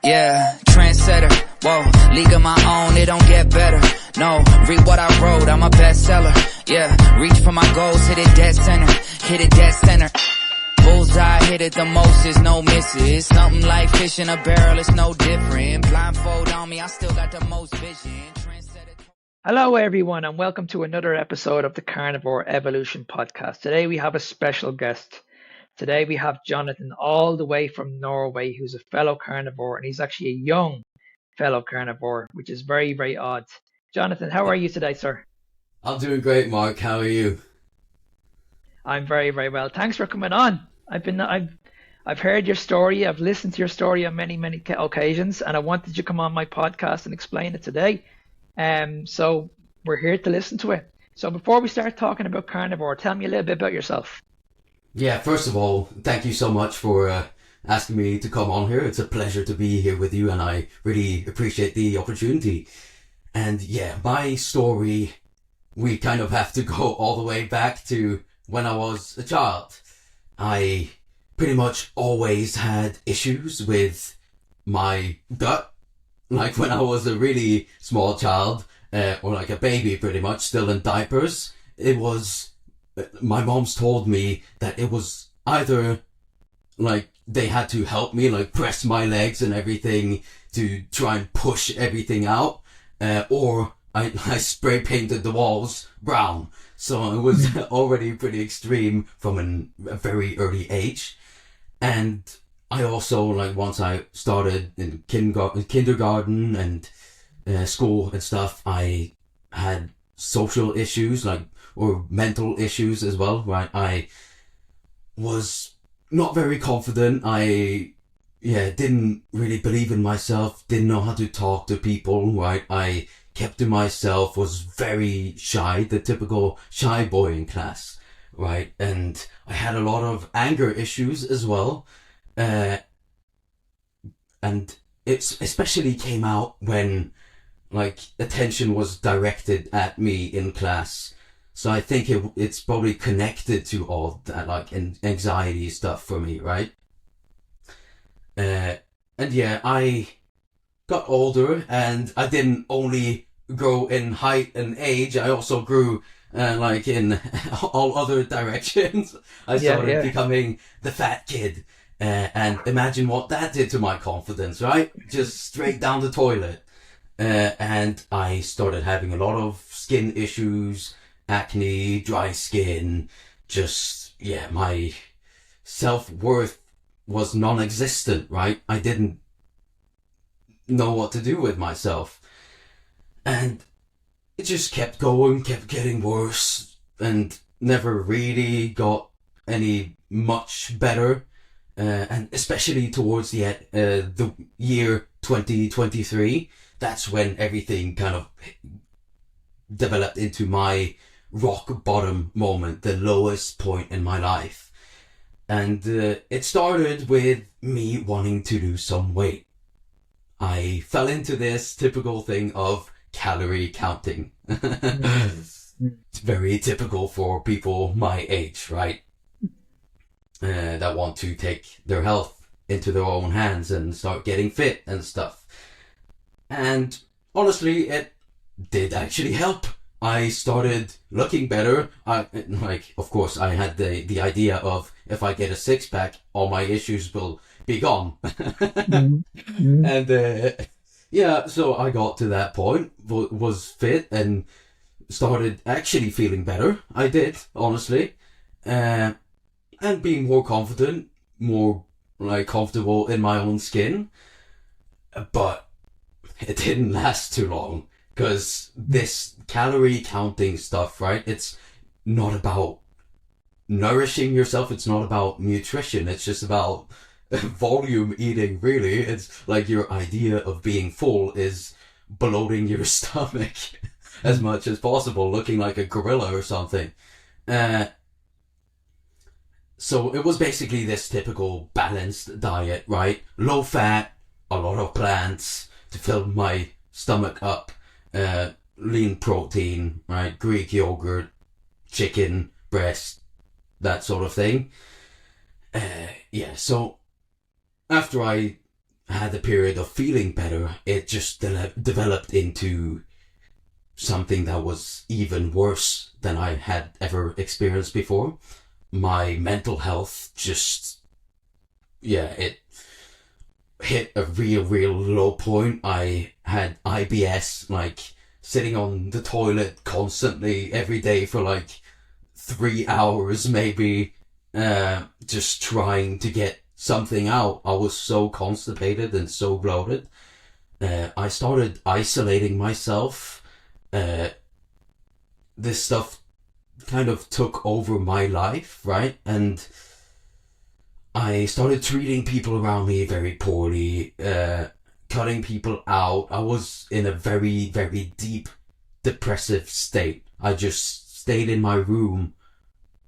Yeah, trendsetter, whoa, league of my own, it don't get better. No, read what I wrote, I'm a bestseller. Yeah, reach for my goals, hit it dead center, hit it dead center. Bullseye, hit it the most, is no misses. Something like fish in a barrel, it's no different. Blindfold on me, I still got the most vision. Hello everyone and welcome to another episode of the Carnivore Evolution podcast. Today we have a special guest. Today we have Jonathan all the way from Norway, who's a fellow carnivore, and he's actually a young fellow carnivore, which is very, very odd. Jonathan, how are you today, sir? I'm doing great, Mark. How are you? I'm very, very well. Thanks for coming on. I've heard your story. I've listened to your story on many, many occasions, and I wanted you to come on my podcast and explain it today. So we're here to listen to it. So before we start talking about carnivore, tell me a little bit about yourself. Yeah, first of all, thank you so much for asking me to come on here. It's a pleasure to be here with you, and I really appreciate the opportunity. And yeah, my story, we kind of have to go all the way back to when I was a child. I pretty much always had issues with my gut. Like when I was a really small child, or like a baby pretty much, still in diapers, my mom's told me that it was either like they had to help me, like press my legs and everything to try and push everything out, or I spray painted the walls brown. So it was already pretty extreme from a very early age. And I also, like, once I started in kindergarten and school and stuff, I had social issues, or mental issues as well, right? I was not very confident. I didn't really believe in myself, didn't know how to talk to people, right? I kept to myself, was very shy, the typical shy boy in class, right? And I had a lot of anger issues as well. And it especially came out when, like, attention was directed at me in class. So I think it's probably connected to all that, like, anxiety stuff for me, right? And yeah, I got older, and I didn't only grow in height and age, I also grew, like, in all other directions. I started becoming the fat kid. And imagine what that did to my confidence, right? Just straight down the toilet. And I started having a lot of skin issues, acne, dry skin, my self-worth was non-existent, right? I didn't know what to do with myself. And it just kept going, kept getting worse, and never really got any much better. And especially towards the year 2023, that's when everything kind of developed into my rock bottom moment, the lowest point in my life. And it started with me wanting to lose some weight. I fell into this typical thing of calorie counting. It's very typical for people my age, right? That want to take their health into their own hands and start getting fit and stuff. And honestly, it did actually help. I started looking better. Of course, I had the idea of, if I get a six-pack, all my issues will be gone. And so I got to that point, was fit, and started actually feeling better. I did, honestly. And being more confident, more, like, comfortable in my own skin. But it didn't last too long, because this calorie counting stuff, right? It's not about nourishing yourself. It's not about nutrition. It's just about volume eating, really. It's like your idea of being full is bloating your stomach as much as possible, looking like a gorilla or something. So it was basically this typical balanced diet, right? Low fat, a lot of plants to fill my stomach up, lean protein, right? Greek yogurt, chicken, breast, that sort of thing. So after I had a period of feeling better, it just developed into something that was even worse than I had ever experienced before. My mental health just, it hit a real low point. I had IBS, like sitting on the toilet constantly every day for like 3 hours maybe, just trying to get something out. I was so constipated and so bloated. I started isolating myself. This stuff kind of took over my life, right? And I started treating people around me very poorly, cutting people out. I was in a very deep depressive state. I just stayed in my room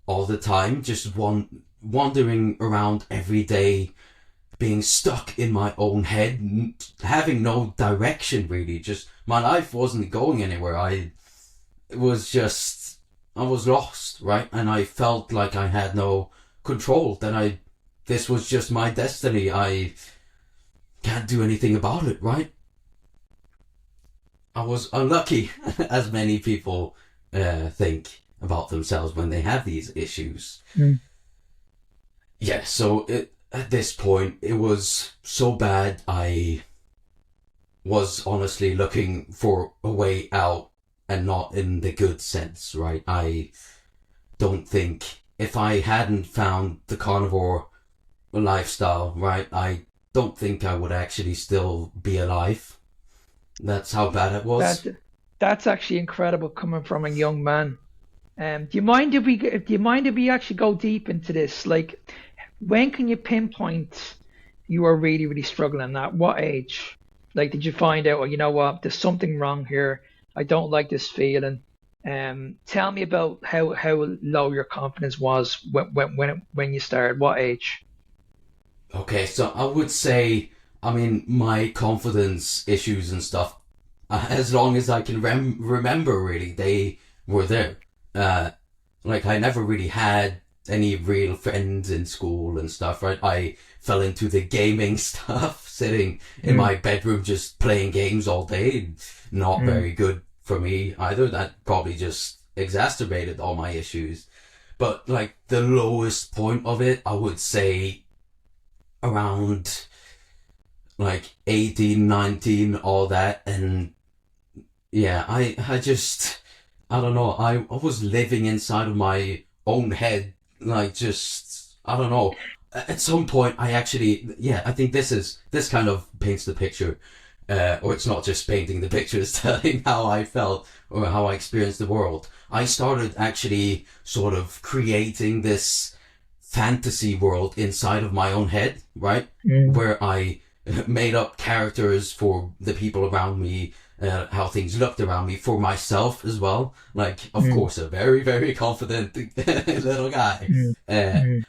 all the time, just wandering around every day, being stuck in my own head, having no direction really. Just my life wasn't going anywhere. I was lost, right? And I felt like I had no control. This was just my destiny. I can't do anything about it, right? I was unlucky, as many people think about themselves when they have these issues. Yeah, so at this point, it was so bad, I was honestly looking for a way out, and not in the good sense, right? I don't think, if I hadn't found the carnivore lifestyle, right, I don't think I would actually still be alive. That's how bad it was. That's actually incredible coming from a young man. Do you mind if we actually go deep into this? Like, when can you pinpoint you are really struggling? At what age? Like, did you find out, well, you know what, there's something wrong here. I don't like this feeling. Tell me about how low your confidence was when you started. What age? Okay, so I would say, I mean, my confidence issues and stuff, as long as I can remember, really, they were there. Like, I never really had any real friends in school and stuff, right? I fell into the gaming stuff, sitting in my bedroom just playing games all day. Not very good for me either. That probably just exacerbated all my issues. But, like, the lowest point of it, I would say around like 18, 19, all that. And yeah, I don't know, I was living inside of my own head, like, just, I don't know. At some point, I think this kind of paints the picture, or it's not just painting the picture, it's telling how I felt or how I experienced the world. I started actually sort of creating this fantasy world inside of my own head, right? Where I made up characters for the people around me, how things looked around me, for myself as well. Like, of course, a very confident little guy.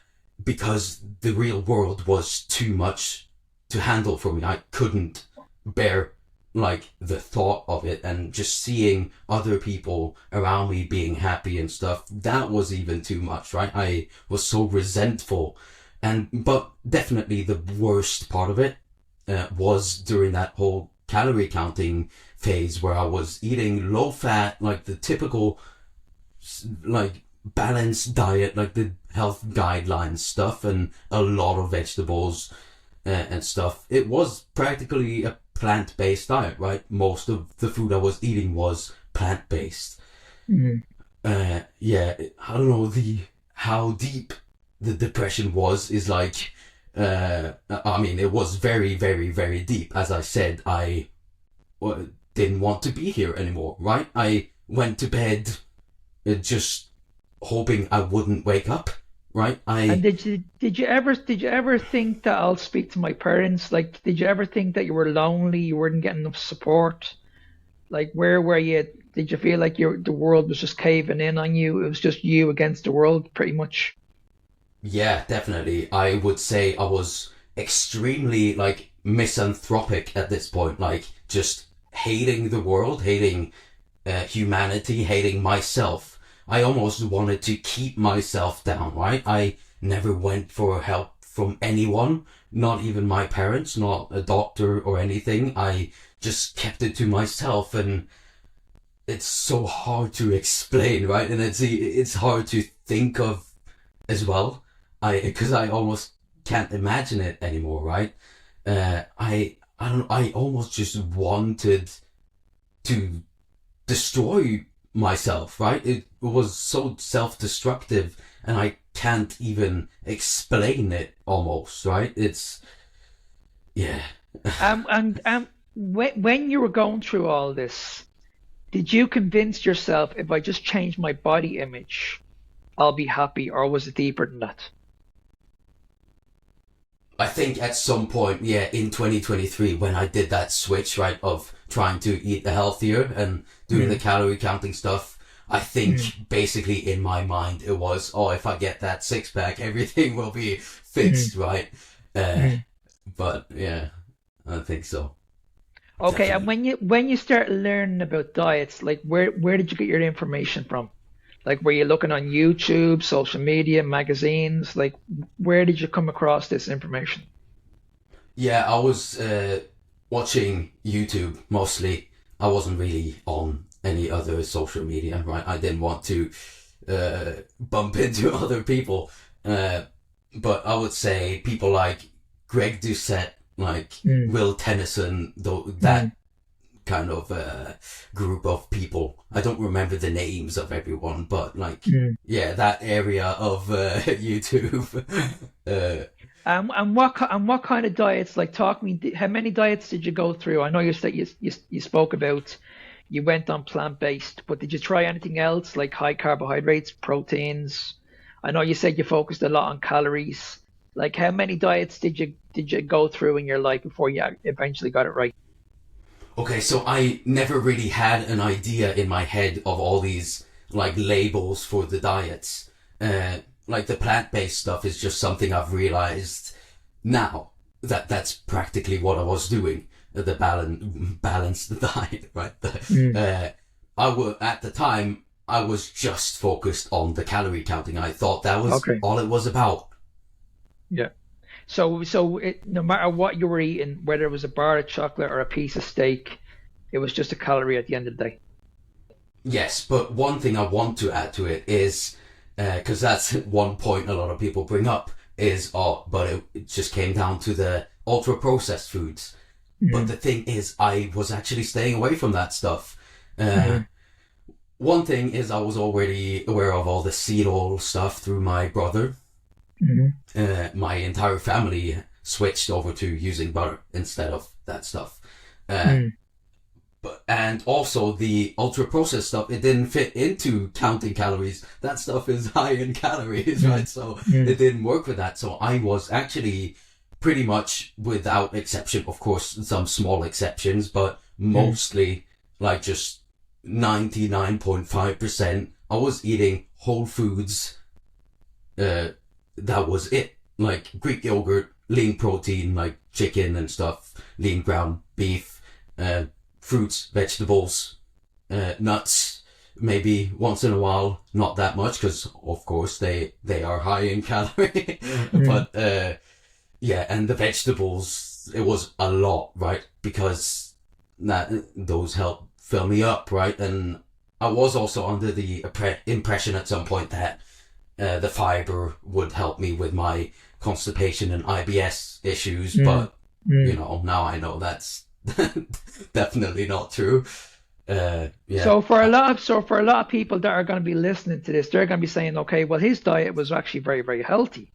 Because the real world was too much to handle for me. I couldn't bear, like, the thought of it, and just seeing other people around me being happy and stuff, that was even too much, right? I was so resentful. But definitely the worst part of it was during that whole calorie counting phase, where I was eating low fat, like the typical, like, balanced diet, like the health guidelines stuff, and a lot of vegetables and stuff. It was practically a plant-based diet, right? Most of the food I was eating was plant-based. I don't know how deep the depression is like, I mean, it was very deep. As I said, I didn't want to be here anymore, right? I went to bed just hoping I wouldn't wake up, right? And did you ever think that I'll speak to my parents? Like, did you ever think that you were lonely, you weren't getting enough support? Like, where were you? Did you feel like the world was just caving in on you? It was just you against the world, pretty much. Yeah, definitely. I would say I was extremely, like, misanthropic at this point, like, just hating the world, hating humanity, hating myself. I almost wanted to keep myself down, right? I never went for help from anyone, not even my parents, not a doctor or anything. I just kept it to myself, and it's so hard to explain, right? And it's hard to think of as well. Because I almost can't imagine it anymore, right? I don't. I almost just wanted to destroy myself, right? It was so self-destructive, and I can't even explain it almost, right? It's, yeah. When you were going through all this, did you convince yourself if I just change my body image, I'll be happy, or was it deeper than that? I think at some point, yeah, in 2023, when I did that switch, right, of trying to eat healthier and doing the calorie counting stuff, I think basically in my mind it was, oh, if I get that six pack, everything will be fixed, right? But yeah, I think so. Okay, Definitely. and when you start learning about diets, like where did you get your information from? Like, were you looking on YouTube, social media, magazines? Like, where did you come across this information? Yeah, I was watching YouTube mostly. I wasn't really on any other social media, right? I didn't want to bump into other people. But I would say people like Greg Doucette, like Will Tennyson, that kind of group of people. I don't remember the names of everyone, but like, yeah, that area of YouTube. And what kind of diets? Like, talk me. How many diets did you go through? I know you said you spoke about you went on plant-based, but did you try anything else like high carbohydrates, proteins? I know you said you focused a lot on calories. Like, how many diets did you go through in your life before you eventually got it right? Okay, so I never really had an idea in my head of all these like labels for the diets. Like the plant-based stuff is just something I've realized now that that's practically what I was doing. The balanced diet, right? At the time I was just focused on the calorie counting. I thought that was Okay. all it was about. Yeah. No matter what you were eating, whether it was a bar of chocolate or a piece of steak, it was just a calorie at the end of the day. Yes, but one thing I want to add to it is, because that's one point a lot of people bring up, is, oh, but it just came down to the ultra processed foods. But the thing is, I was actually staying away from that stuff. One thing is I was already aware of all the seed oil stuff through my brother. My entire family switched over to using butter instead of that stuff. And also the ultra processed stuff, it didn't fit into counting calories. That stuff is high in calories, right? So it didn't work with that. So I was actually pretty much, without exception, of course, some small exceptions, but mostly like just 99.5%, I was eating whole foods. That was it. Like Greek yogurt, lean protein, like chicken and stuff, lean ground beef, fruits, vegetables, nuts, maybe once in a while, not that much, because of course they are high in calorie. But yeah, and the vegetables, it was a lot, right? Because those help fill me up, right? And I was also under the impression at some point that the fiber would help me with my constipation and IBS issues, but you know, now I know that's definitely not true. Yeah. So for a lot of people that are going to be listening to this, they're going to be saying, okay, well, his diet was actually very, very healthy.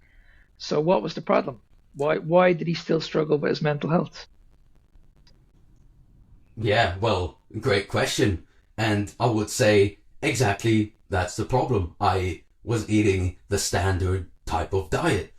So what was the problem? Why did he still struggle with his mental health? Yeah, well, great question. And I would say exactly that's the problem. I was eating the standard type of diet.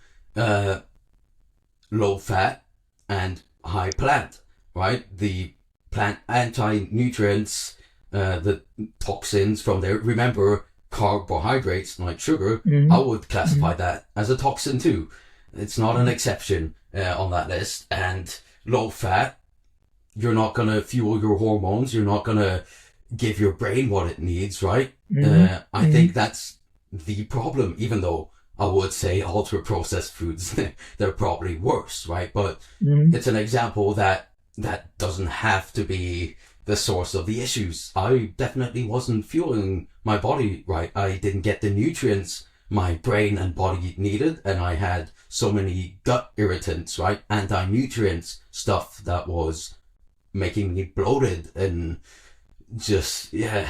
Low fat and high plant, right? The plant anti-nutrients, the toxins from there. Remember, carbohydrates like sugar, I would classify that as a toxin too. It's not an exception on that list. And low fat, you're not going to fuel your hormones. You're not going to give your brain what it needs, right? I think that's the problem, even though I would say ultra processed foods, they're probably worse, right? But it's an example that doesn't have to be the source of the issues. I definitely wasn't fueling my body right. I didn't get the nutrients my brain and body needed, and I had so many gut irritants, right? Anti-nutrients stuff that was making me bloated and just, yeah.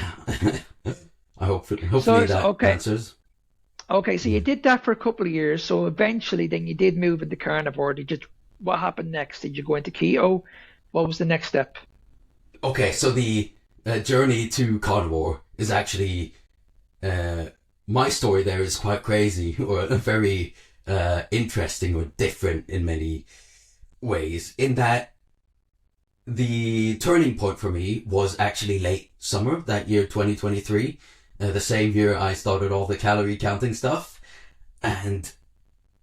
hopefully that answers. Okay, so you did that for a couple of years. So eventually then you did move into carnivore. What happened next? Did you go into keto? What was the next step? Okay, so the journey to carnivore is actually, my story there is quite crazy, or very interesting or different in many ways, in that the turning point for me was actually late summer that year, 2023. The same year I started all the calorie counting stuff, and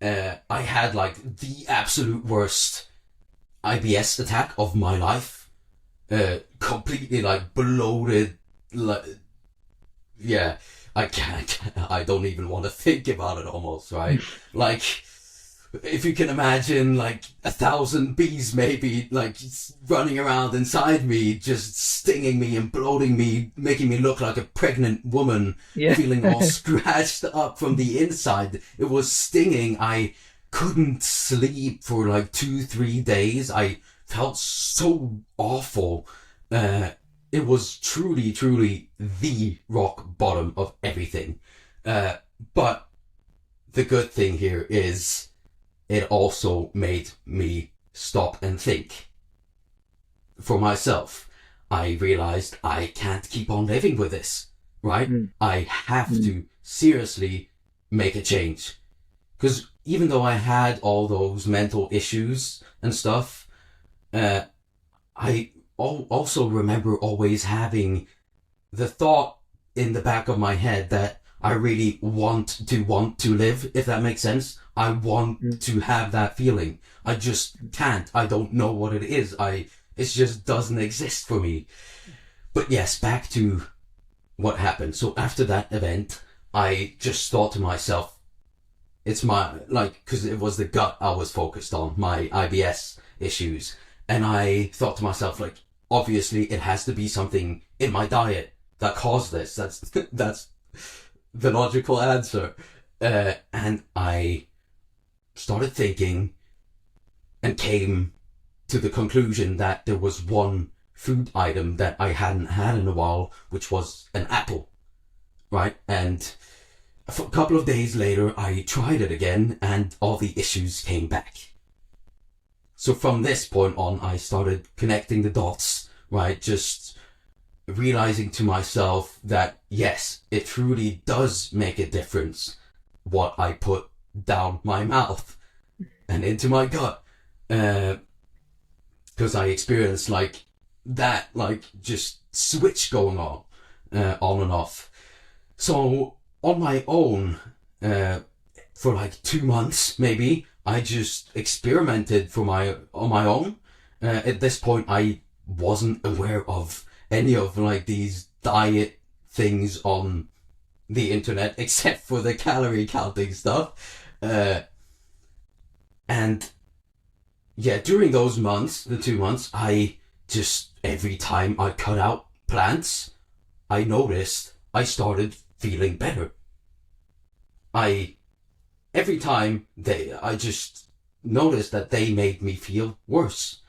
I had like the absolute worst IBS attack of my life. Completely like bloated, like, yeah, I don't even want to think about it almost, right? Like, if you can imagine like 1,000 bees maybe like running around inside me, just stinging me and bloating me, making me look like a pregnant woman, feeling all scratched up from the inside. It was stinging. I couldn't sleep for like 2-3 days. I felt so awful. It was truly the rock bottom of everything. But the good thing here is it also made me stop and think. For myself, I realized I can't keep on living with this, right? I have to seriously make a change. Because even though I had all those mental issues and stuff, I also remember always having the thought in the back of my head that I really want to live, if that makes sense. I want to have that feeling. I just can't. I don't know what it is. It just doesn't exist for me. But yes, back to what happened. So after that event, I just thought to myself, it's because it was the gut I was focused on, my IBS issues. And I thought to myself, like, obviously it has to be something in my diet that caused this. That's the logical answer. And I started thinking and came to the conclusion that there was one food item that I hadn't had in a while, which was an apple, right? And a couple of days later, I tried it again and all the issues came back. So from this point on, I started connecting the dots, right? Just realizing to myself that, yes, it truly does make a difference what I put down my mouth and into my gut. Because I experienced that just switch going on and off. So on my own, for 2 months maybe, I just experimented on my own. At this point, I wasn't aware of any of these diet things on the internet, except for the calorie counting stuff. And yeah, during those months, the 2 months, I just, every time I cut out plants, I noticed I started feeling better. Every time I just noticed that they made me feel worse.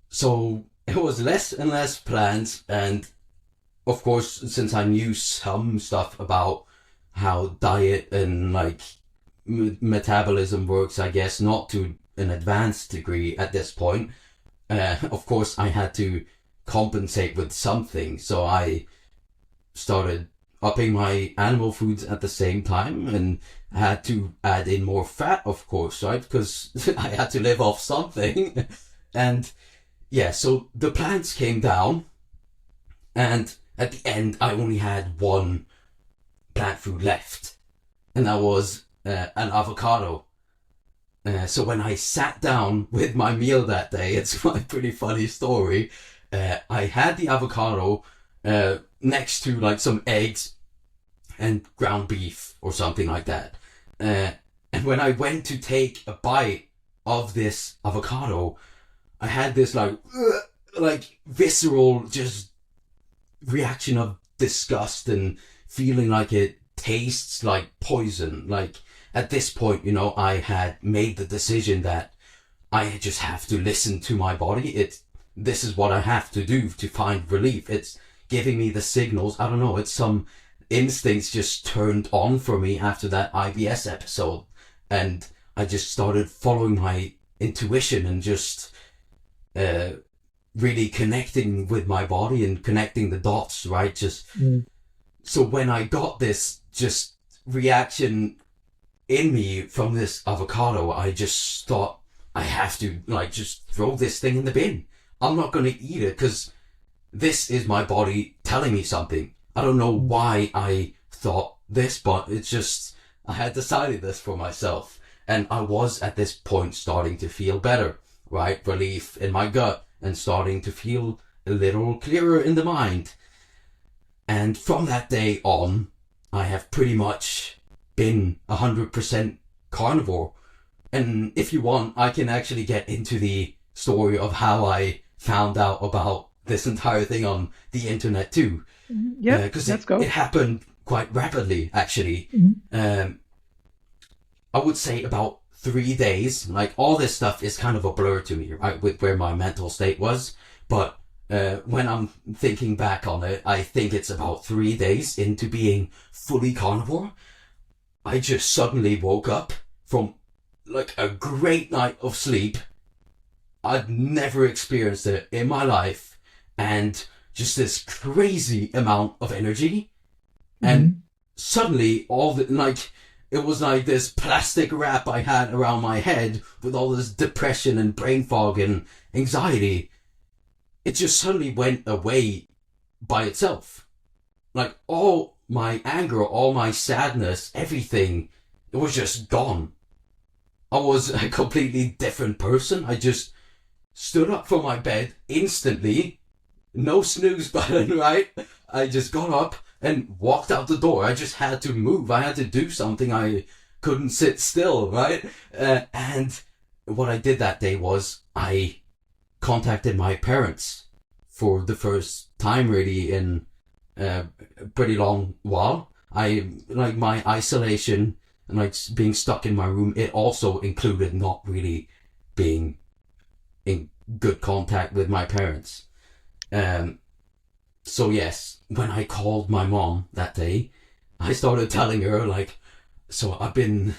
So it was less and less plants, and of course, since I knew some stuff about how diet and metabolism works, I guess, not to an advanced degree at this point, of course I had to compensate with something. So I started upping my animal foods at the same time, and had to add in more fat, of course, right? Because I had to live off something. And yeah, so the plants came down, and at the end I only had one plant food left, and that was an avocado. So when I sat down with my meal that day, it's a pretty funny story. I had the avocado next to some eggs and ground beef or something like that. And when I went to take a bite of this avocado, I had this like visceral just reaction of disgust and feeling like it tastes like poison. Like at this point, you know, I had made the decision that I just have to listen to my body. This is what I have to do to find relief. It's giving me the signals. I don't know. It's some instincts just turned on for me after that IBS episode. And I just started following my intuition and just really connecting with my body and connecting the dots, right? So when I got this just reaction in me from this avocado, I just thought, I have to like just throw this thing in the bin. I'm not going to eat it because this is my body telling me something. I don't know why I thought this, but it's just, I had decided this for myself. And I was at this point starting to feel better, right? Relief in my gut and starting to feel a little clearer in the mind. And from that day on, I have pretty much been 100% carnivore. And if you want, I can actually get into the story of how I found out about this entire thing on the internet too. Yeah, because let's go. It happened quite rapidly, actually. I would say about 3 days. Like all this stuff is kind of a blur to me, right? With where my mental state was. But when I'm thinking back on it, I think it's about 3 days into being fully carnivore. I just suddenly woke up from like a great night of sleep. I'd never experienced it in my life. And just this crazy amount of energy. And suddenly it was like this plastic wrap I had around my head with all this depression and brain fog and anxiety. It just suddenly went away by itself. Like all my anger, all my sadness, everything, it was just gone. I was a completely different person. I just stood up from my bed instantly. No snooze button, right? I just got up and walked out the door. I just had to move. I had to do something. I couldn't sit still, right? And what I did that day was I contacted my parents for the first time really in a pretty long while. My isolation and like being stuck in my room, it also included not really being in good contact with my parents. So yes, when I called my mom that day, I started telling her like, so I've been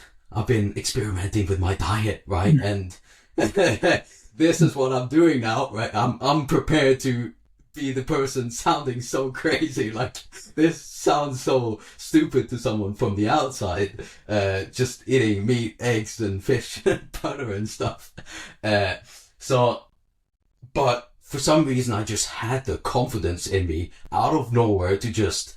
experimenting with my diet, right? And this is what I'm doing now, right? I'm prepared to be the person sounding so crazy. Like this sounds so stupid to someone from the outside, just eating meat, eggs and fish and butter and stuff. But for some reason I just had the confidence in me out of nowhere to just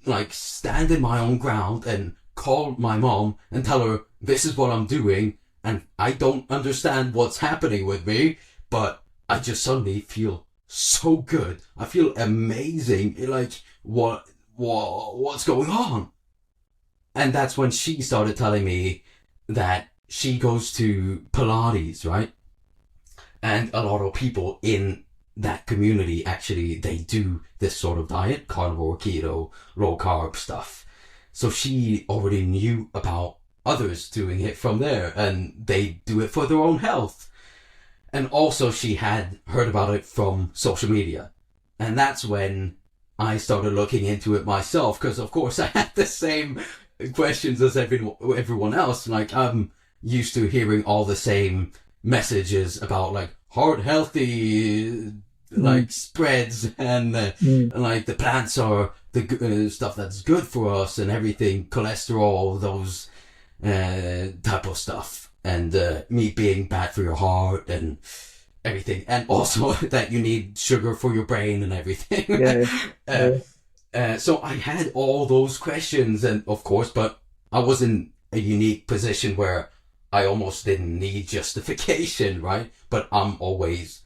like stand in my own ground and call my mom and tell her this is what I'm doing and I don't understand what's happening with me, but I just suddenly feel so good. I feel amazing. Like what's going on? And that's when she started telling me that she goes to Pilates, right? And a lot of people in that community actually, they do this sort of diet, carnivore, keto, low carb stuff. So she already knew about others doing it from there and they do it for their own health. And also she had heard about it from social media. And that's when I started looking into it myself, because of course I had the same questions as everyone else. Like I'm used to hearing all the same messages about like heart healthy, like spreads and like the plants are the stuff that's good for us and everything, cholesterol, those type of stuff, and meat being bad for your heart and everything, and also that you need sugar for your brain and everything. So I had all those questions, and of course, but I was in a unique position where I almost didn't need justification, right? But I've always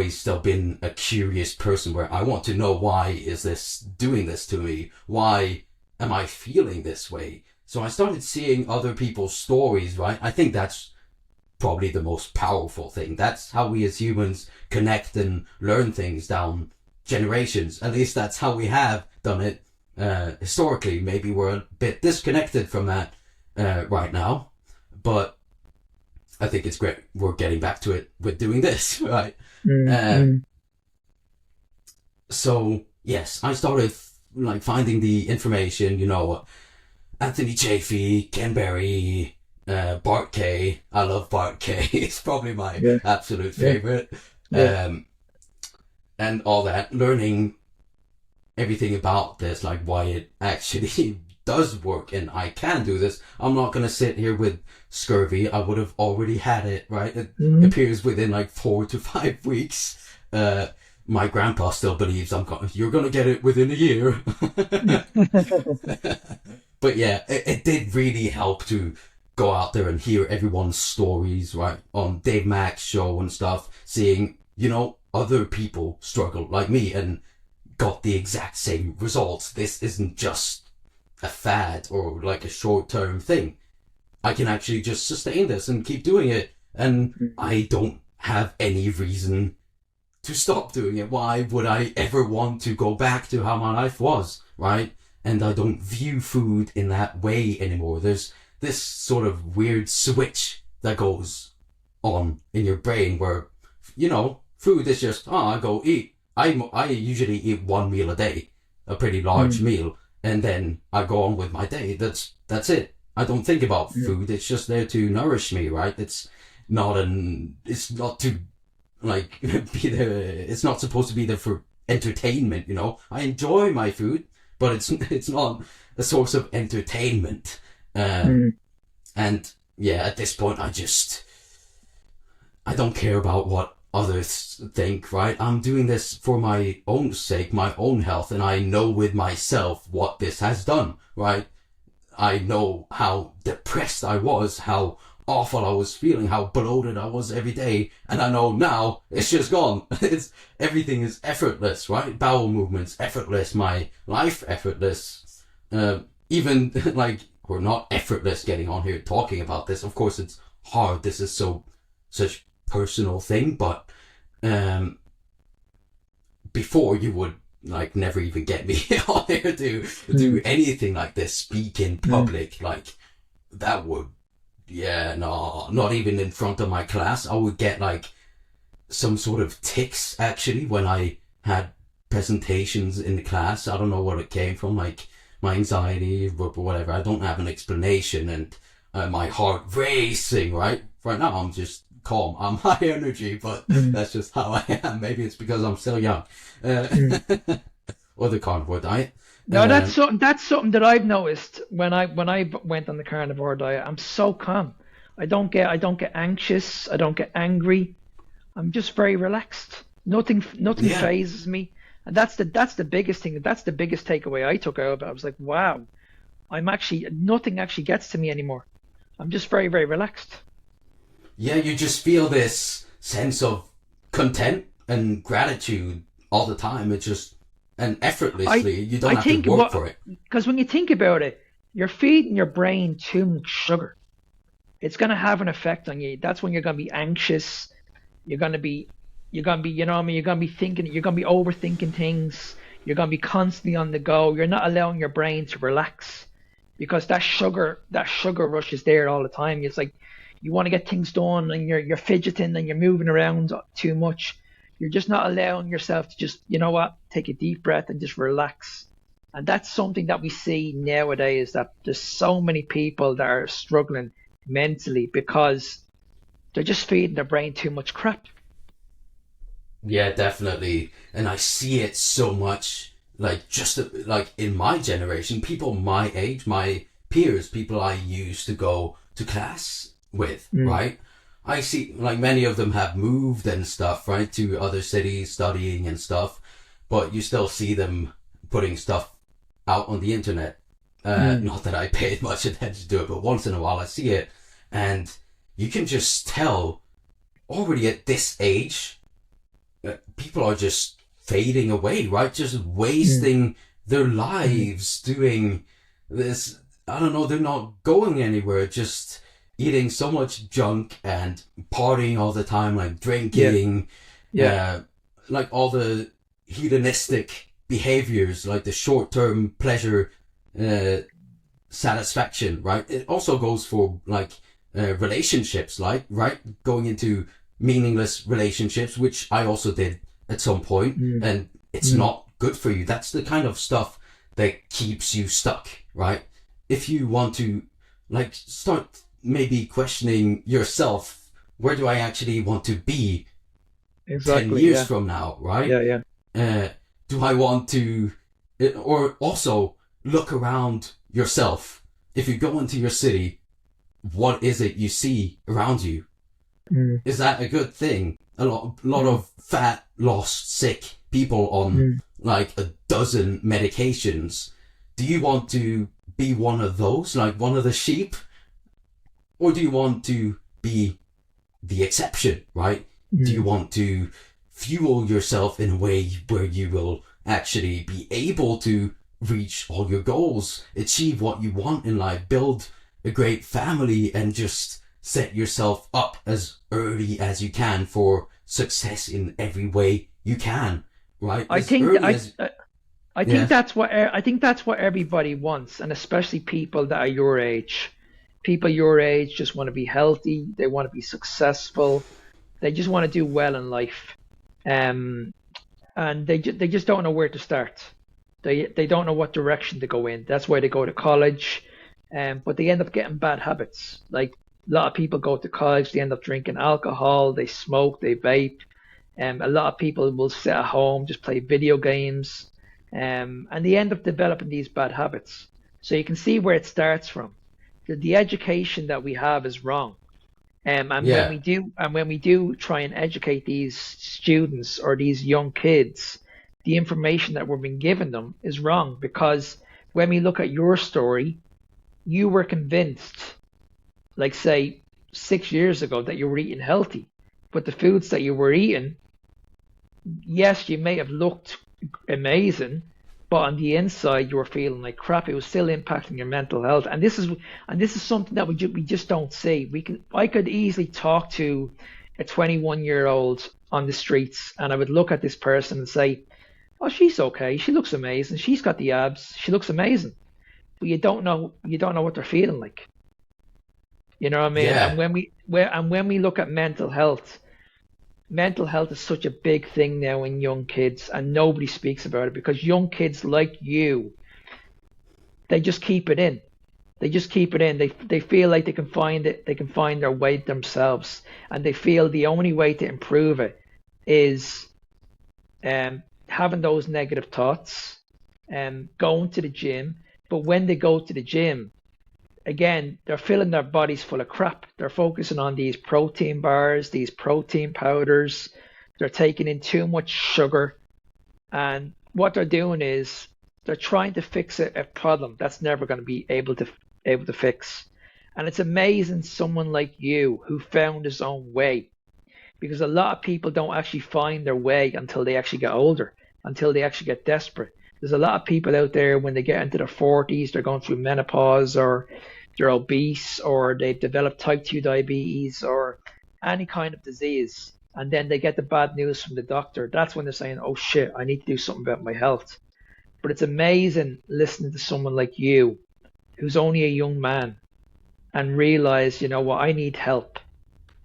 still been a curious person where I want to know, why is this doing this to me? Why am I feeling this way? So I started seeing other people's stories, right? I think that's probably the most powerful thing. That's how we as humans connect and learn things down generations. At least that's how we have done it historically. Maybe we're a bit disconnected from that right now, but I think it's great we're getting back to it with doing this, right? So yes, I started like finding the information, you know, Anthony Chaffee, Ken Berry, Bart Kay. I love Bart Kay. It's probably my absolute favorite. And all that, learning everything about this, like why it actually does work and I can do this. I'm not going to sit here with scurvy. I would have already had it, right? It appears within like 4 to 5 weeks. My grandpa still believes you're going to get it within a year. But yeah, it did really help to go out there and hear everyone's stories, right? On Dave Mack's show and stuff, seeing, you know, other people struggle like me and got the exact same results. This isn't just a fad or like a short-term thing. I can actually just sustain this and keep doing it. And I don't have any reason to stop doing it. Why would I ever want to go back to how my life was, right? And I don't view food in that way anymore. There's this sort of weird switch that goes on in your brain where, you know, food is just, I go eat. I usually eat 1 meal a day, a pretty large meal, and then I go on with my day. That's it. I don't think about food. It's just there to nourish me, right? It's not to like be there. It's not supposed to be there for entertainment, you know. I enjoy my food, but it's not a source of entertainment. And yeah, at this point, I don't care about what others think, right? I'm doing this for my own sake, my own health, and I know with myself what this has done, right? I know how depressed I was, how awful I was feeling, how bloated I was every day, and I know now it's just gone. Everything is effortless, right? Bowel movements effortless, my life effortless. Even like we're not effortless getting on here talking about this. Of course, it's hard. This is such personal thing, but before you would like never even get me on here to do anything like this, speak in public, like that would, not even in front of my class. I would get like some sort of tics actually when I had presentations in the class. I don't know what it came from, like my anxiety or whatever. I don't have an explanation, and my heart racing, right now I'm just calm. I'm high energy, but that's just how I am. Maybe it's because I'm still young. Or the carnivore diet. No, that's something that I've noticed when I went on the carnivore diet. I'm so calm. I don't get anxious. I don't get angry. I'm just very relaxed. Nothing phases me. And that's the biggest thing. That's the biggest takeaway I took out of it. I was like, wow, nothing actually gets to me anymore. I'm just very, very relaxed. Yeah, you just feel this sense of content and gratitude all the time. It's just, and effortlessly, you don't have to work for it. Because when you think about it, you're feeding your brain too much sugar. It's going to have an effect on you. That's when you're going to be anxious. You're going to be, you know what I mean? You're going to be thinking, you're going to be overthinking things. You're going to be constantly on the go. You're not allowing your brain to relax because that sugar rush is there all the time. It's like, you want to get things done and you're fidgeting and you're moving around too much. You're just not allowing yourself to just, you know what, take a deep breath and just relax. And that's something that we see nowadays, that there's so many people that are struggling mentally because they're just feeding their brain too much crap. Yeah, definitely. And I see it so much, like just like in my generation, people my age, my peers, people I used to go to class with, right? I see like many of them have moved and stuff, right, to other cities studying and stuff, but you still see them putting stuff out on the internet. Not that I paid much attention to it, but once in a while I see it, and you can just tell already at this age, people are just fading away, right? Just wasting their lives doing this I don't know, they're not going anywhere, just eating so much junk and partying all the time, like drinking, like all the hedonistic behaviors, like the short-term pleasure satisfaction, right? It also goes for like relationships, like, right? Going into meaningless relationships, which I also did at some point, and it's not good for you. That's the kind of stuff that keeps you stuck, right? If you want to like start maybe questioning yourself, where do I actually want to be 10 years from now, right? Do I want to, or also look around yourself. If you go into your city, what is it you see around you? Is that a good thing? A lot of fat, lost, sick people on like a dozen medications. Do you want to be one of those, like one of the sheep? Or do you want to be the exception, right? Do you want to fuel yourself in a way where you will actually be able to reach all your goals, achieve what you want in life, build a great family, and just set yourself up as early as you can for success in every way you can, right? I think that's what everybody wants, and especially people that are your age. People your age just want to be healthy. They want to be successful. They just want to do well in life, and they just don't know where to start. They don't know what direction to go in. That's why they go to college, but they end up getting bad habits. Like a lot of people go to college, they end up drinking alcohol, they smoke, they vape. A lot of people will sit at home, just play video games, and they end up developing these bad habits. So you can see where it starts from. The education that we have is wrong. When we do try and educate these students or these young kids, the information that we're being given them is wrong, because when we look at your story, you were convinced, like say 6 years ago, that you were eating healthy, but the foods that you were eating, yes, you may have looked amazing, but on the inside you were feeling like crap. It was still impacting your mental health, and this is something that we just don't see. I could easily talk to a 21-year-old on the streets, and I would look at this person and say, "Oh, she's okay. She looks amazing. She's got the abs. She looks amazing." But you don't know what they're feeling like. You know what I mean? Yeah. And when we look at mental health is such a big thing now in young kids, and nobody speaks about it, because young kids like you, they just keep it in. They feel like they can find it. They can find their way themselves, and they feel the only way to improve it is having those negative thoughts and going to the gym. But when they go to the gym, again, they're filling their bodies full of crap. They're focusing on these protein bars, these protein powders. They're taking in too much sugar. And what they're doing is they're trying to fix a problem that's never going to be able to fix. And it's amazing someone like you who found his own way, because a lot of people don't actually find their way until they actually get older, until they actually get desperate. There's a lot of people out there, when they get into their 40s, they're going through menopause, or they're obese, or they've developed type 2 diabetes or any kind of disease. And then they get the bad news from the doctor. That's when they're saying, "Oh shit, I need to do something about my health." But it's amazing listening to someone like you, who's only a young man, and realize, you know what, I need help.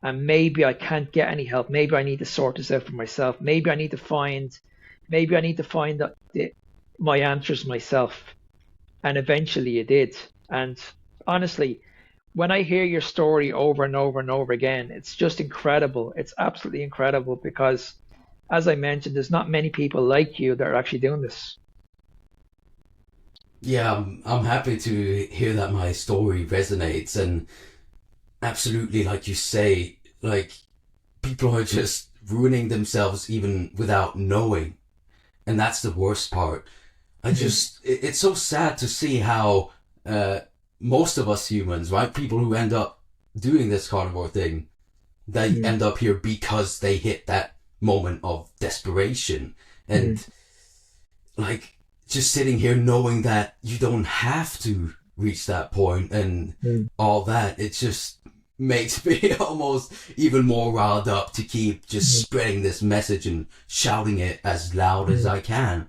And maybe I can't get any help. Maybe I need to sort this out for myself. Maybe I need to find my answers myself. And eventually you did. And honestly, when I hear your story over and over and over again, it's just incredible. It's absolutely incredible, because, as I mentioned, there's not many people like you that are actually doing this. Yeah, I'm happy to hear that my story resonates, and absolutely, like you say, like, people are just ruining themselves even without knowing. And that's the worst part. It's so sad to see how most of us humans, right, people who end up doing this carnivore thing, they end up here because they hit that moment of desperation. And like, just sitting here knowing that you don't have to reach that point and all that, it just makes me almost even more riled up to keep just spreading this message and shouting it as loud as I can.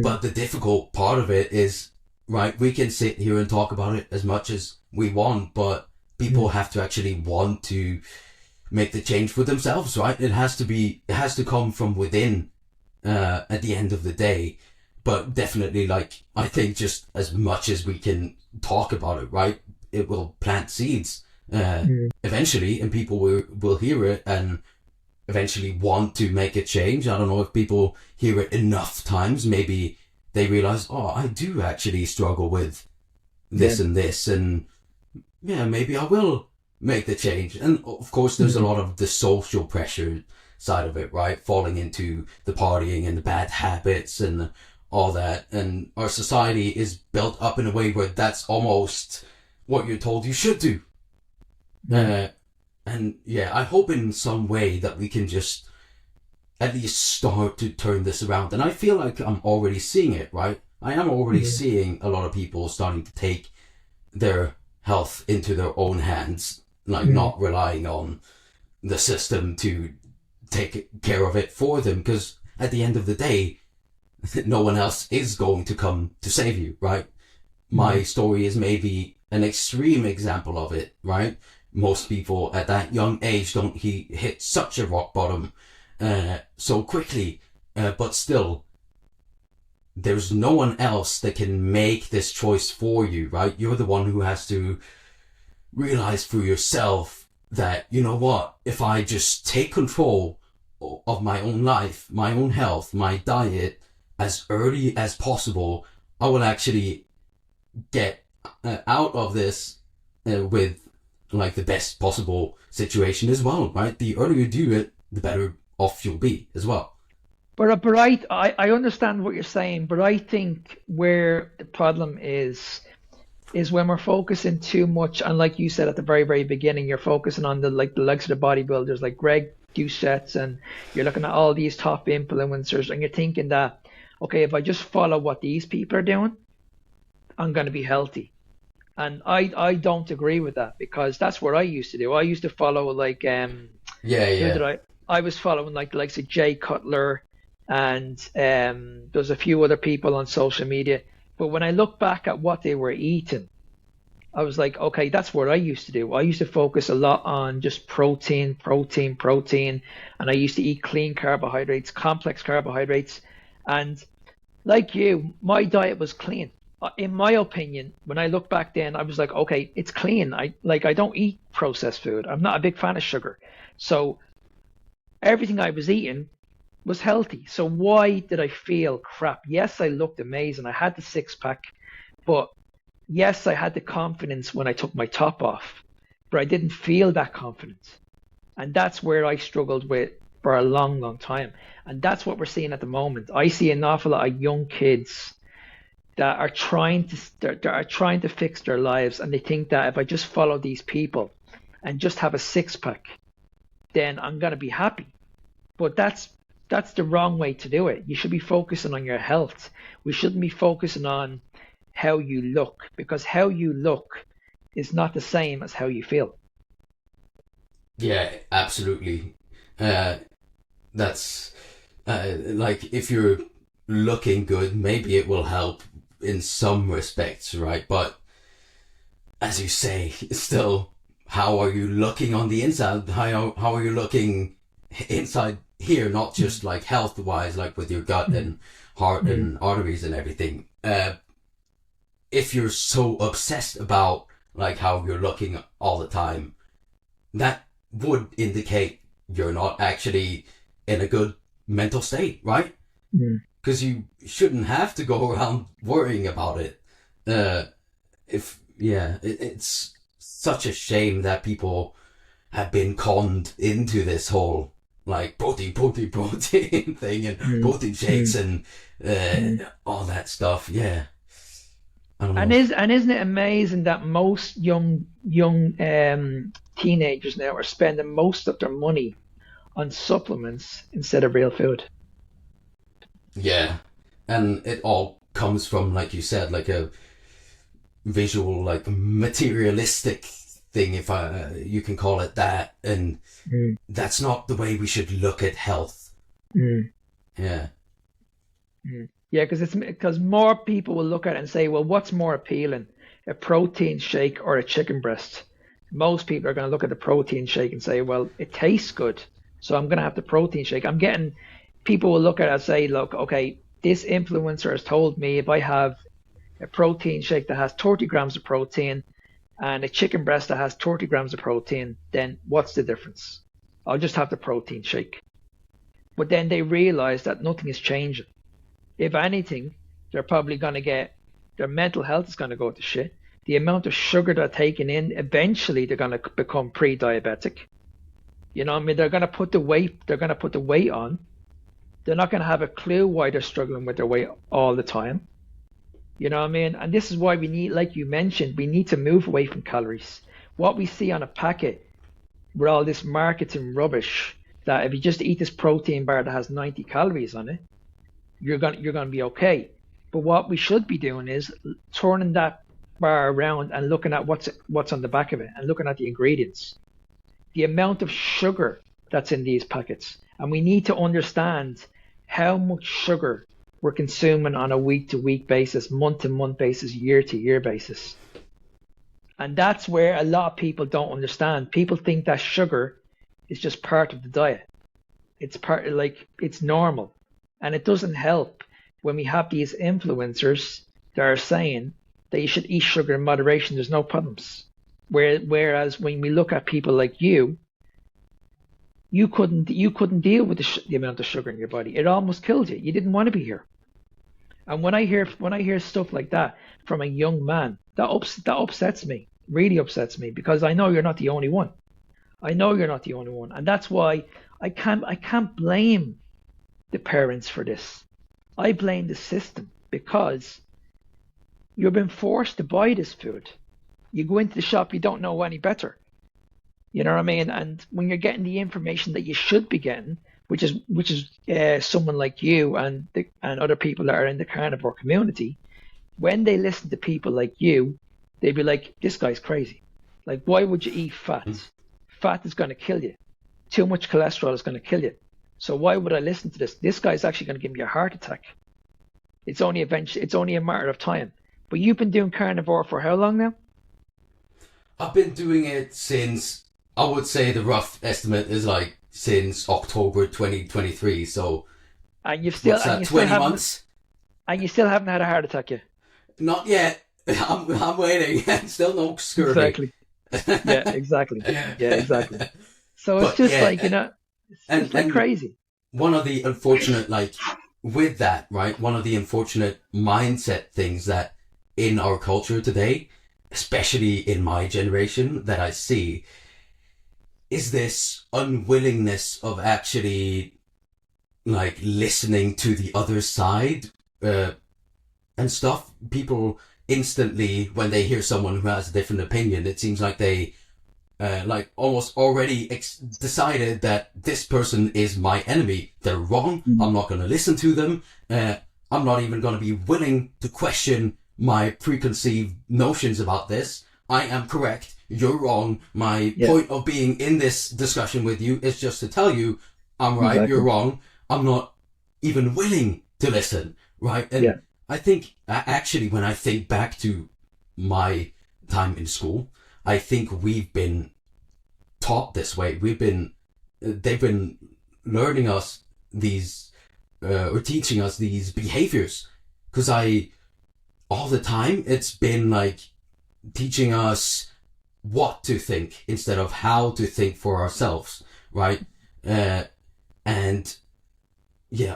But the difficult part of it is, right, we can sit here and talk about it as much as we want, but people have to actually want to make the change for themselves, right? It has to come from within at the end of the day. But definitely, like, I think just as much as we can talk about it, right, it will plant seeds eventually, and people will hear it and eventually want to make a change. I don't know if people hear it enough times, maybe they realize, oh, I do actually struggle with this and this, and yeah, maybe I will make the change. And of course, there's a lot of the social pressure side of it, right? Falling into the partying and the bad habits and all that. And our society is built up in a way where that's almost what you're told you should do. And yeah, I hope in some way that we can just at least start to turn this around. And I feel like I'm already seeing it, right? I am already seeing a lot of people starting to take their health into their own hands, like not relying on the system to take care of it for them. Because at the end of the day, no one else is going to come to save you, right? My story is maybe an extreme example of it, right? Most people at that young age don't hit such a rock bottom so quickly, but still, there's no one else that can make this choice for you, right? You're the one who has to realize for yourself that, you know what, if I just take control of my own life, my own health, my diet as early as possible, I will actually get out of this with like the best possible situation as well, right? The earlier you do it, the better off you'll be as well. But I understand what you're saying, but I think where the problem is when we're focusing too much, and like you said at the very, very beginning, you're focusing on the likes of the bodybuilders like Greg Doucette's, and you're looking at all these top influencers, and you're thinking that, okay, if I just follow what these people are doing, I'm going to be healthy. And I don't agree with that, because that's what I used to do. I used to follow like I was following like the likes of Jay Cutler, and there's a few other people on social media. But when I look back at what they were eating, I was like, okay, that's what I used to do. I used to focus a lot on just protein, and I used to eat clean carbohydrates, complex carbohydrates. And like you, my diet was clean. In my opinion, when I look back then, I was like, okay, it's clean. I don't eat processed food. I'm not a big fan of sugar. So everything I was eating was healthy. So why did I feel crap? Yes, I looked amazing. I had the six pack, but yes, I had the confidence when I took my top off, but I didn't feel that confidence. And that's where I struggled with for a long, long time. And that's what we're seeing at the moment. I see an awful lot of young kids that are trying to fix their lives, and they think that if I just follow these people and just have a six pack, then I'm gonna be happy. But that's the wrong way to do it. You should be focusing on your health. We shouldn't be focusing on how you look, because how you look is not the same as how you feel. Yeah, absolutely. That's like, if you're looking good, maybe it will help in some respects, right? But as you say, still, how are you looking on the inside? How are you looking inside here? Not just like health wise, like with your gut and heart and arteries and everything. If you're so obsessed about like how you're looking all the time, that would indicate you're not actually in a good mental state, right? Because you shouldn't have to go around worrying about it. It's such a shame that people have been conned into this whole like protein thing, and protein shakes and all that stuff. Yeah. I don't know. And isn't it amazing that most young teenagers now are spending most of their money on supplements instead of real food? Yeah, and it all comes from, like you said, like a visual, like materialistic thing, if you can call it that, and that's not the way we should look at health. Yeah. Yeah, because more people will look at it and say, well, what's more appealing, a protein shake or a chicken breast? Most people are going to look at the protein shake and say, well, it tastes good, so I'm going to have the protein shake. People will look at it and say, look, okay, this influencer has told me if I have a protein shake that has 30 grams of protein and a chicken breast that has 30 grams of protein, then what's the difference? I'll just have the protein shake. But then they realize that nothing is changing. If anything, they're probably going to their mental health is going to go to shit. The amount of sugar they're taking in, eventually they're going to become pre-diabetic. You know what I mean? They're going to put the weight on. They're not going to have a clue why they're struggling with their weight all the time. You know what I mean? And this is why we need, like you mentioned, we need to move away from calories. What we see on a packet with all this marketing rubbish, that if you just eat this protein bar that has 90 calories on it, you're going to be okay. But what we should be doing is turning that bar around and looking at what's on the back of it and looking at the ingredients, the amount of sugar that's in these packets. And we need to understand how much sugar we're consuming on a week-to-week basis, month-to-month basis, year-to-year basis. And that's where a lot of people don't understand. People think that sugar is just part of the diet. It's normal. And it doesn't help when we have these influencers that are saying that you should eat sugar in moderation, there's no problems. Whereas when we look at people like you couldn't deal with the amount of sugar in your body. It almost killed you. You didn't want to be here. And when I hear stuff like that from a young man, that upsets me, really upsets me, because I know you're not the only one. And that's why I can't blame the parents for this. I blame the system, because you've been forced to buy this food. You go into the shop, you don't know any better. You know what I mean? And when you're getting the information that you should be getting, which is someone like you and other people that are in the carnivore community, when they listen to people like you, they'd be like, this guy's crazy. Like, why would you eat fat? Fat is going to kill you. Too much cholesterol is going to kill you. So why would I listen to this? This guy's actually going to give me a heart attack. It's only a matter of time. But you've been doing carnivore for how long now? I've been doing it since, I would say the rough estimate is like since October 2023. So, and you've still, what's that, 20 months? And you still haven't had a heart attack yet? Not yet. I'm waiting. Still no scurvy. Exactly. Yeah, exactly. Yeah, exactly. So it's just like, you know, it's like crazy. One of the unfortunate, with that, right? One of the unfortunate mindset things that in our culture today, especially in my generation, that I see, is this unwillingness of actually, listening to the other side, and stuff. People instantly, when they hear someone who has a different opinion, it seems like they almost already decided that this person is my enemy. They're wrong. Mm-hmm. I'm not going to listen to them. I'm not even going to be willing to question my preconceived notions about this. I am correct. You're wrong. My point of being in this discussion with you is just to tell you I'm right. Exactly. You're wrong. I'm not even willing to listen. Right. And I think actually, when I think back to my time in school, I think we've been taught this way. They've been learning us these, or teaching us these behaviors. Cause all the time, it's been teaching us what to think instead of how to think for ourselves. Right. And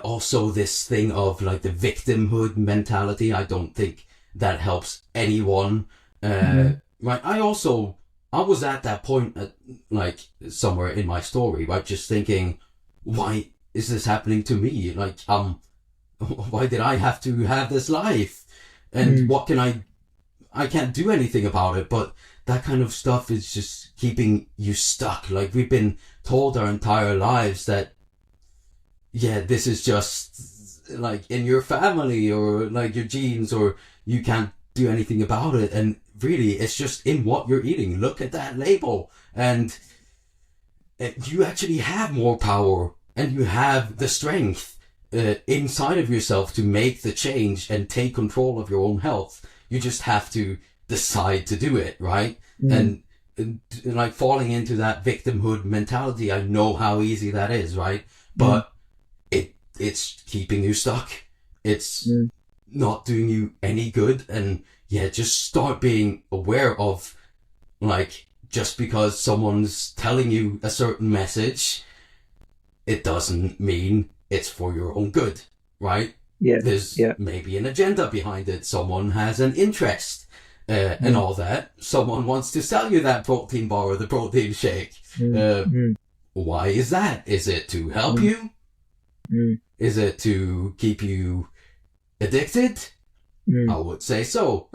also this thing of the victimhood mentality. I don't think that helps anyone. Right. I was at that point somewhere in my story, right? Just thinking, why is this happening to me? Why did I have to have this life? And what can I can't do anything about it, but that kind of stuff is just keeping you stuck. We've been told our entire lives that, this is just in your family or your genes, or you can't do anything about it. And really, it's just in what you're eating. Look at that label, and you actually have more power, and you have the strength inside of yourself to make the change and take control of your own health. You just have to decide to do it, right? And like falling into that victimhood mentality, I know how easy that is, right? But it's keeping you stuck. It's not doing you any good. And yeah, just start being aware of, like, just because someone's telling you a certain message, it doesn't mean it's for your own good, right? There's maybe an agenda behind it. Someone has an interest and all that. Someone wants to sell you that protein bar or the protein shake. Why is that? Is it to help you? Is it to keep you addicted? I would say so.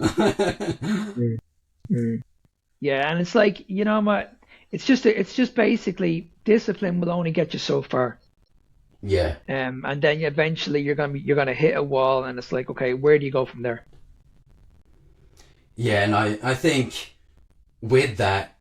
Yeah, and it's like, you know, it's just basically discipline will only get you so far. Yeah. And then eventually you're gonna hit a wall, and it's like, okay, where do you go from there? Yeah, and I think with that,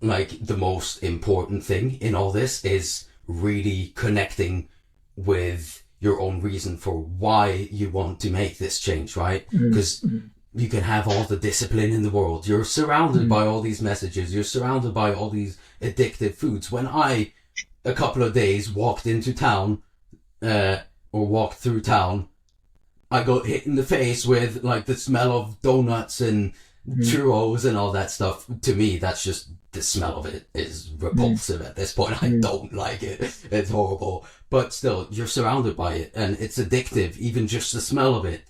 like, the most important thing in all this is really connecting with your own reason for why you want to make this change, right? Because you can have all the discipline in the world. You're surrounded by all these messages. You're surrounded by all these addictive foods. When I, a couple of days, walked into town, or walked through town, I got hit in the face with, like, the smell of donuts and churros and all that stuff. To me, that's just, the smell of it is repulsive at this point. I don't like it. It's horrible. But still, you're surrounded by it, and it's addictive, even just the smell of it.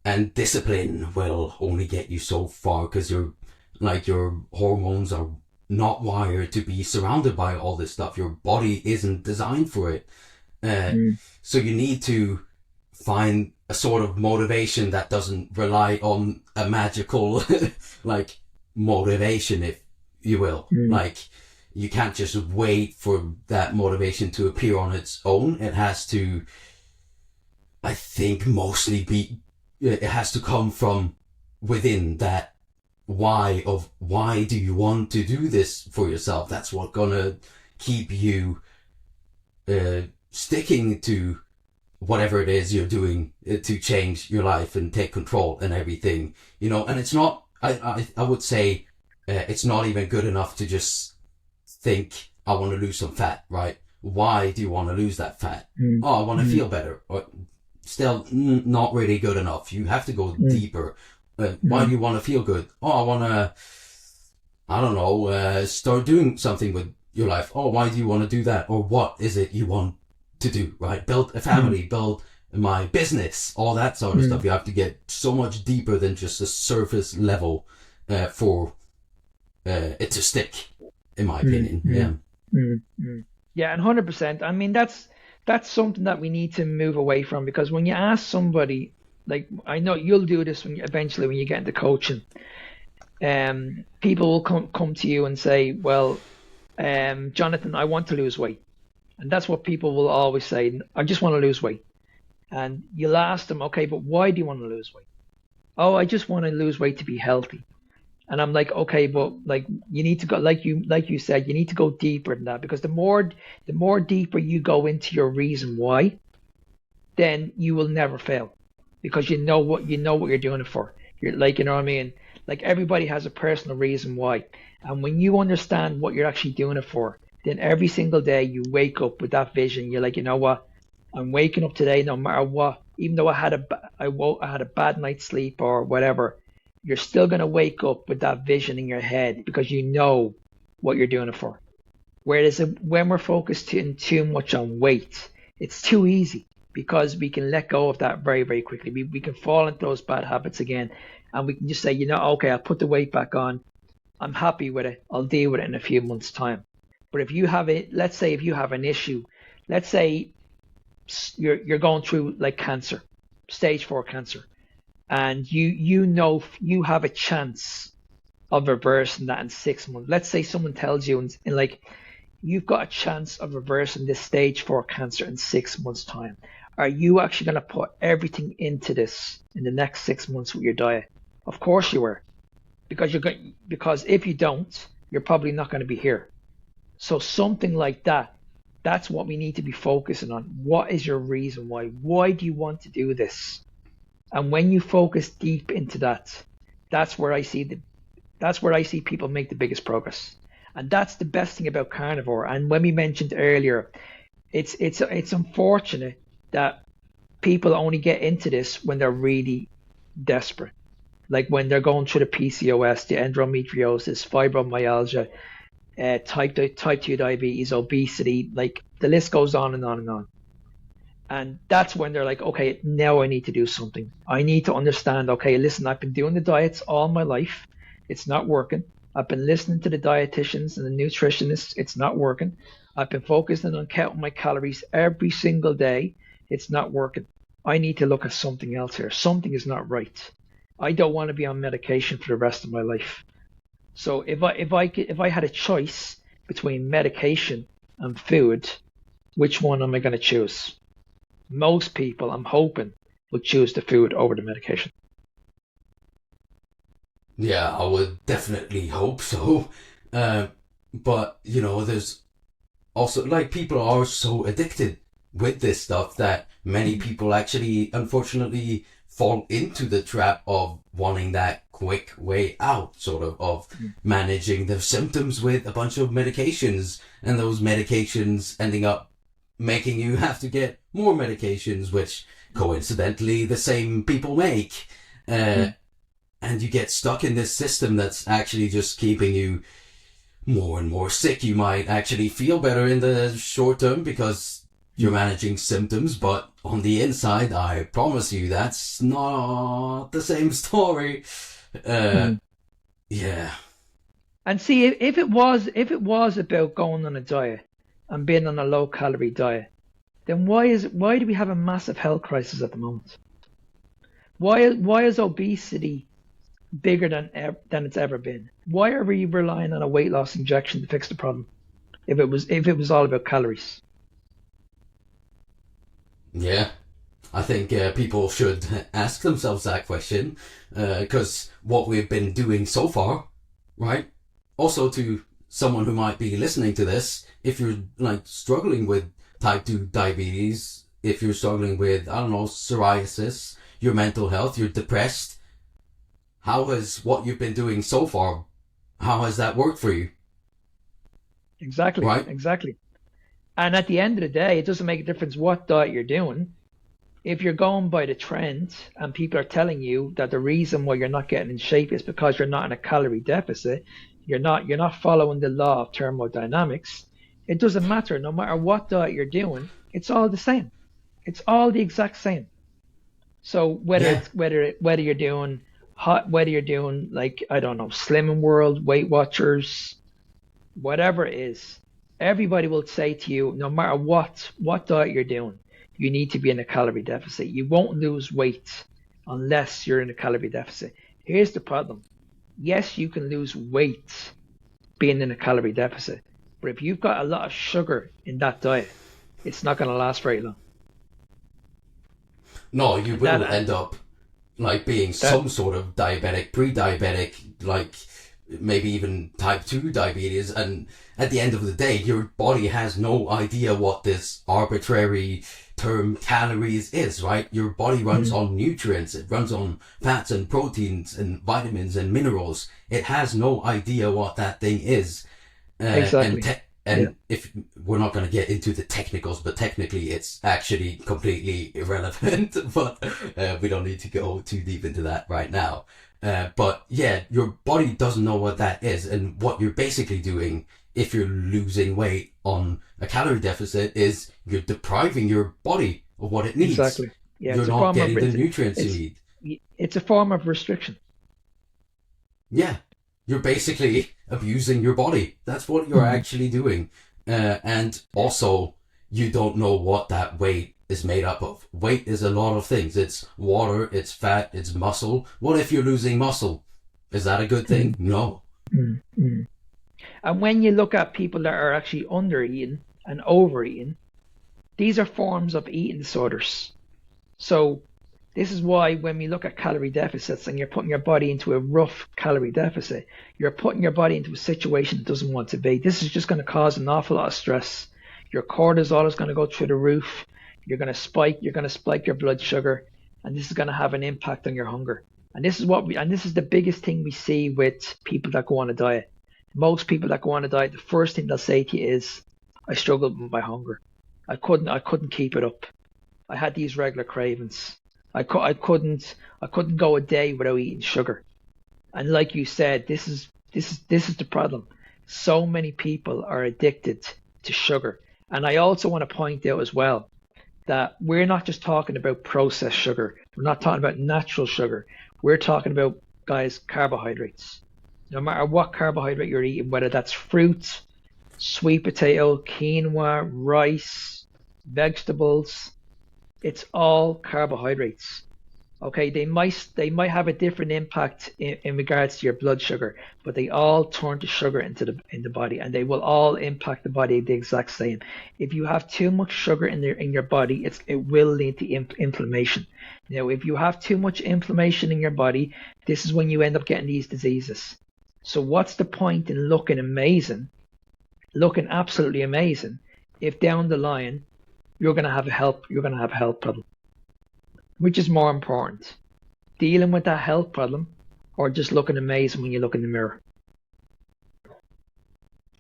And discipline will only get you so far, because your hormones are not wired to be surrounded by all this stuff. Your body isn't designed for it. So you need to find a sort of motivation that doesn't rely on a magical, like, motivation, if you will. Like, you can't just wait for that motivation to appear on its own. It has to, I think, it has to come from within, that why do you want to do this for yourself. That's what's gonna keep you sticking to whatever it is you're doing to change your life and take control and everything, you know. And it's not, I would say, it's not even good enough to just think, I want to lose some fat, right? Why do you want to lose that fat? Oh, I want to feel better. Or, still not really good enough. You have to go deeper. Why do you want to feel good? Oh, I want to, I don't know, start doing something with your life. Oh, why do you want to do that? Or what is it you want to do, right? Build a family, build my business, all that sort of stuff. You have to get so much deeper than just a surface level for it to stick, in my opinion. Yeah, and 100%. I mean, that's something that we need to move away from, because when you ask somebody, like, I know you'll do this eventually when you get into coaching, people will come to you and say, well, Jonathan, I want to lose weight. And that's what people will always say. I just want to lose weight. And you'll ask them, okay, but why do you want to lose weight? Oh, I just want to lose weight to be healthy. And I'm like, okay, but, like, you need to go, like you said, you need to go deeper than that, because the more deeper you go into your reason why, then you will never fail, because you know what you're doing it for. You're like, you know what I mean? Like, everybody has a personal reason why. And when you understand what you're actually doing it for, then every single day you wake up with that vision. You're like, you know what? I'm waking up today, no matter what, even though I had a bad night's sleep or whatever, you're still going to wake up with that vision in your head, because you know what you're doing it for. Whereas when we're focused too much on weight, it's too easy, because we can let go of that very, very quickly. We can fall into those bad habits again, and we can just say, you know, okay, I'll put the weight back on. I'm happy with it. I'll deal with it in a few months' time. But if you have it, let's say if you have an issue, let's say you're going through, like, cancer, stage 4 cancer, and you know you have a chance of reversing that in 6 months. Let's say someone tells you in like you've got a chance of reversing this stage 4 cancer in 6 months' time. Are you actually going to put everything into this in the next 6 months with your diet? Of course you are, because if you don't, you're probably not going to be here. So something like that, that's what we need to be focusing on. What is your reason why? Why do you want to do this? And when you focus deep into that, that's where I see people make the biggest progress. And that's the best thing about carnivore. And when we mentioned earlier, it's unfortunate that people only get into this when they're really desperate. Like when they're going through the PCOS, the endometriosis, fibromyalgia, type 2 diabetes, obesity, like the list goes on and on and on. And that's when they're like, okay, now I need to do something. I need to understand, okay, listen, I've been doing the diets all my life. It's not working. I've been listening to the dietitians and the nutritionists. It's not working. I've been focusing on counting my calories every single day. It's not working. I need to look at something else here. Something is not right. I don't want to be on medication for the rest of my life. So if I had a choice between medication and food, which one am I going to choose? Most people, I'm hoping, will choose the food over the medication. Yeah, I would definitely hope so. But, you know, there's also, like, people are so addicted with this stuff that many people actually, unfortunately, fall into the trap of wanting that quick way out, sort of managing their symptoms with a bunch of medications, and those medications ending up making you have to get more medications, which coincidentally the same people make. And you get stuck in this system that's actually just keeping you more and more sick. You might actually feel better in the short term because you're managing symptoms, but on the inside, I promise you, that's not the same story. Yeah. And see, if it was about going on a diet and being on a low calorie diet, then why do we have a massive health crisis at the moment? Why is obesity bigger than it's ever been? Why are we relying on a weight loss injection to fix the problem if it was all about calories? Yeah, I think people should ask themselves that question, because what we've been doing so far, right? Also, to someone who might be listening to this, if you're like struggling with type 2 diabetes, if you're struggling with, I don't know, psoriasis, your mental health, you're depressed, how has what you've been doing so far, how has that worked for you? Exactly, right? Exactly. And at the end of the day, it doesn't make a difference what diet you're doing. If you're going by the trend and people are telling you that the reason why you're not getting in shape is because you're not in a calorie deficit, you're not following the law of thermodynamics, it doesn't matter. No matter what diet you're doing, it's all the same. It's all the exact same. So whether you're doing whether you're doing, like, I don't know, Slimming World, Weight Watchers, whatever it is, everybody will say to you, no matter what diet you're doing, you need to be in a calorie deficit. You won't lose weight unless you're in a calorie deficit. Here's the problem. Yes, you can lose weight being in a calorie deficit, but if you've got a lot of sugar in that diet, it's not going to last very long. No, you will end up like being some sort of diabetic, pre-diabetic, like maybe even type 2 diabetes, and at the end of the day, your body has no idea what this arbitrary term calories is, right? Your body runs on nutrients, it runs on fats and proteins and vitamins and minerals. It has no idea what that thing is. Exactly. And if we're not going to get into the technicals, but technically it's actually completely irrelevant, but we don't need to go too deep into that right now. But yeah, your body doesn't know what that is. And what you're basically doing if you're losing weight on a calorie deficit is you're depriving your body of what it needs. Exactly. Yeah, you're not getting the nutrients you need. It's a form of restriction. Yeah. You're basically abusing your body. That's what you're actually doing. And also, you don't know what that weight is made up of. Weight is a lot of things. It's water, it's fat, it's muscle. What if you're losing muscle? Is that a good thing? No. And when you look at people that are actually under eating and overeating, these are forms of eating disorders. So this is why when we look at calorie deficits and you're putting your body into a rough calorie deficit, you're putting your body into a situation it doesn't want to be. This is just going to cause an awful lot of stress. Your cortisol is going to go through the roof. You're going to spike your blood sugar, and this is going to have an impact on your hunger. And this is the biggest thing we see with people that go on a diet. Most people that go on a diet, the first thing they'll say to you is, I struggled with my hunger. I couldn't keep it up. I had these regular cravings. I couldn't go a day without eating sugar. And like you said, this is the problem. So many people are addicted to sugar. And I also want to point out as well that we're not just talking about processed sugar. We're not talking about natural sugar. We're talking about, guys, carbohydrates. No matter what carbohydrate you're eating, whether that's fruit, sweet potato, quinoa, rice, vegetables, it's all carbohydrates. Okay, they might have a different impact in regards to your blood sugar, but they all turn to sugar in the body, and they will all impact the body the exact same. If you have too much sugar in your body, it will lead to inflammation. Now, if you have too much inflammation in your body, this is when you end up getting these diseases. So what's the point in looking absolutely amazing, if down the line you're gonna have a health problem? Which is more important, dealing with that health problem or just looking amazing when you look in the mirror?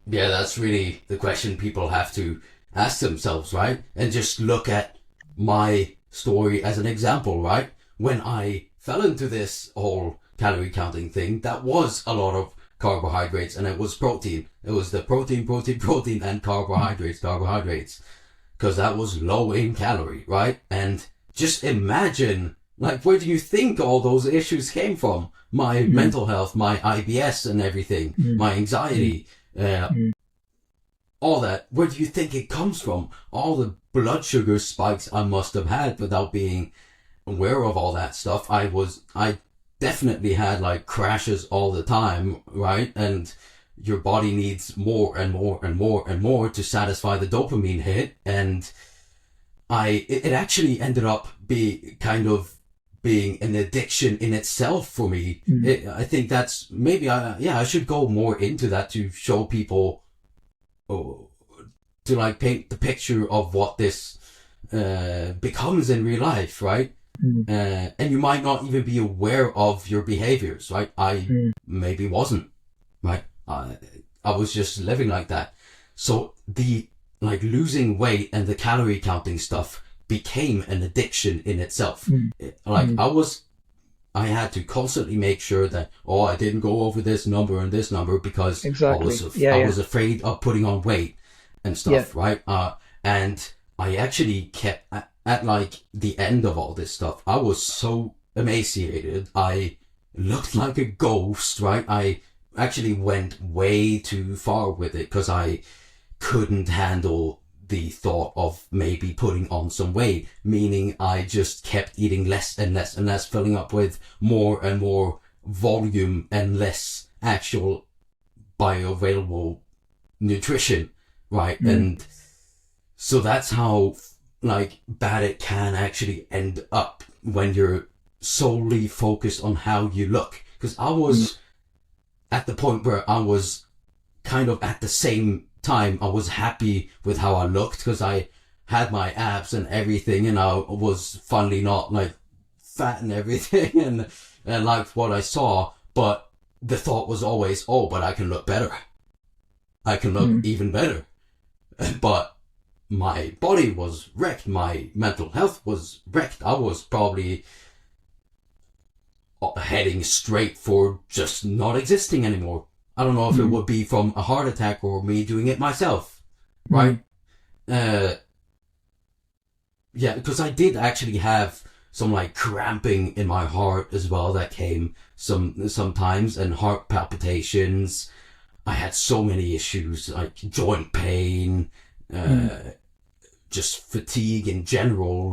Yeah, that's really the question people have to ask themselves, right? And just look at my story as an example, right? When I fell into this whole calorie counting thing, that was a lot of carbohydrates, and it was protein. It was the protein, and carbohydrates, because that was low in calorie, right? And just imagine, like, where do you think all those issues came from? My mental health, my IBS and everything, my anxiety, all that. Where do you think it comes from? All the blood sugar spikes I must have had without being aware of all that stuff. I definitely had like crashes all the time, right? And your body needs more and more and more and more to satisfy the dopamine hit. And it actually ended up being an addiction in itself for me. I think that's maybe I should go more into that to show people, to like paint the picture of what this becomes in real life, right? And you might not even be aware of your behaviors, right? I maybe wasn't, right? I was just living like that. So the losing weight and the calorie counting stuff became an addiction in itself. I had to constantly make sure that, I didn't go over this number and this number, because I was afraid of putting on weight and stuff, right? And I actually kept at like the end of all this stuff, I was so emaciated. I looked like a ghost, right? I actually went way too far with it because I couldn't handle the thought of maybe putting on some weight, meaning I just kept eating less and less and less, filling up with more and more volume and less actual bioavailable nutrition, right? And so that's how bad it can actually end up when you're solely focused on how you look. Because I was at the point where I was kind of at the same time, I was happy with how I looked because I had my abs and everything, and I was finally not fat and everything and liked what I saw. But the thought was always, but I can look better. I can look even better. But my body was wrecked. My mental health was wrecked. I was probably heading straight for just not existing anymore. I don't know if it would be from a heart attack or me doing it myself, right? Because I did actually have some cramping in my heart as well that came sometimes, and heart palpitations. I had so many issues, like joint pain, just fatigue in general,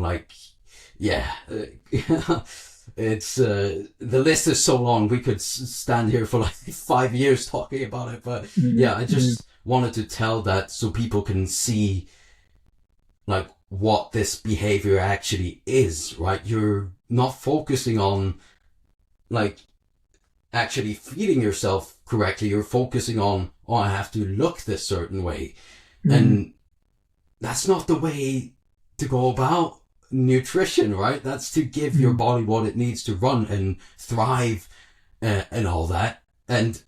it's the list is so long. We could stand here for like 5 years talking about it. But yeah, I just wanted to tell that so people can see like what this behavior actually is, right? You're not focusing on like actually feeding yourself correctly. You're focusing on, oh, I have to look this certain way. And that's not the way to go about nutrition, right? That's to give your body what it needs to run and thrive and all that. And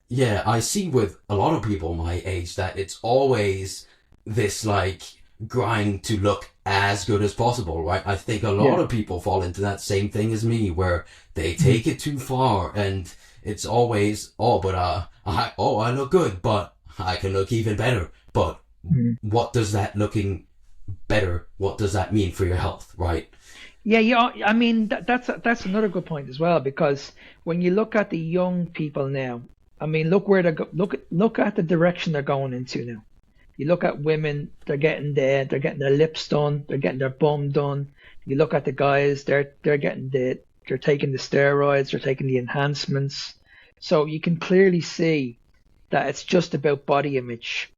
yeah, I see with a lot of people my age that it's always this like grind to look as good as possible, right? I think a lot of people fall into that same thing as me, where they take it too far, and it's always, I look good, but I can look even better. But what does that looking better, what does that mean for your health, right? Yeah. I mean, that's another good point as well, because when you look at the young people now, I mean, look where they look at the direction they're going into now. You look at women, they're getting their lips done, they're getting their bum done. You look at the guys, they're taking the steroids, they're taking the enhancements. So you can clearly see that it's just about body image.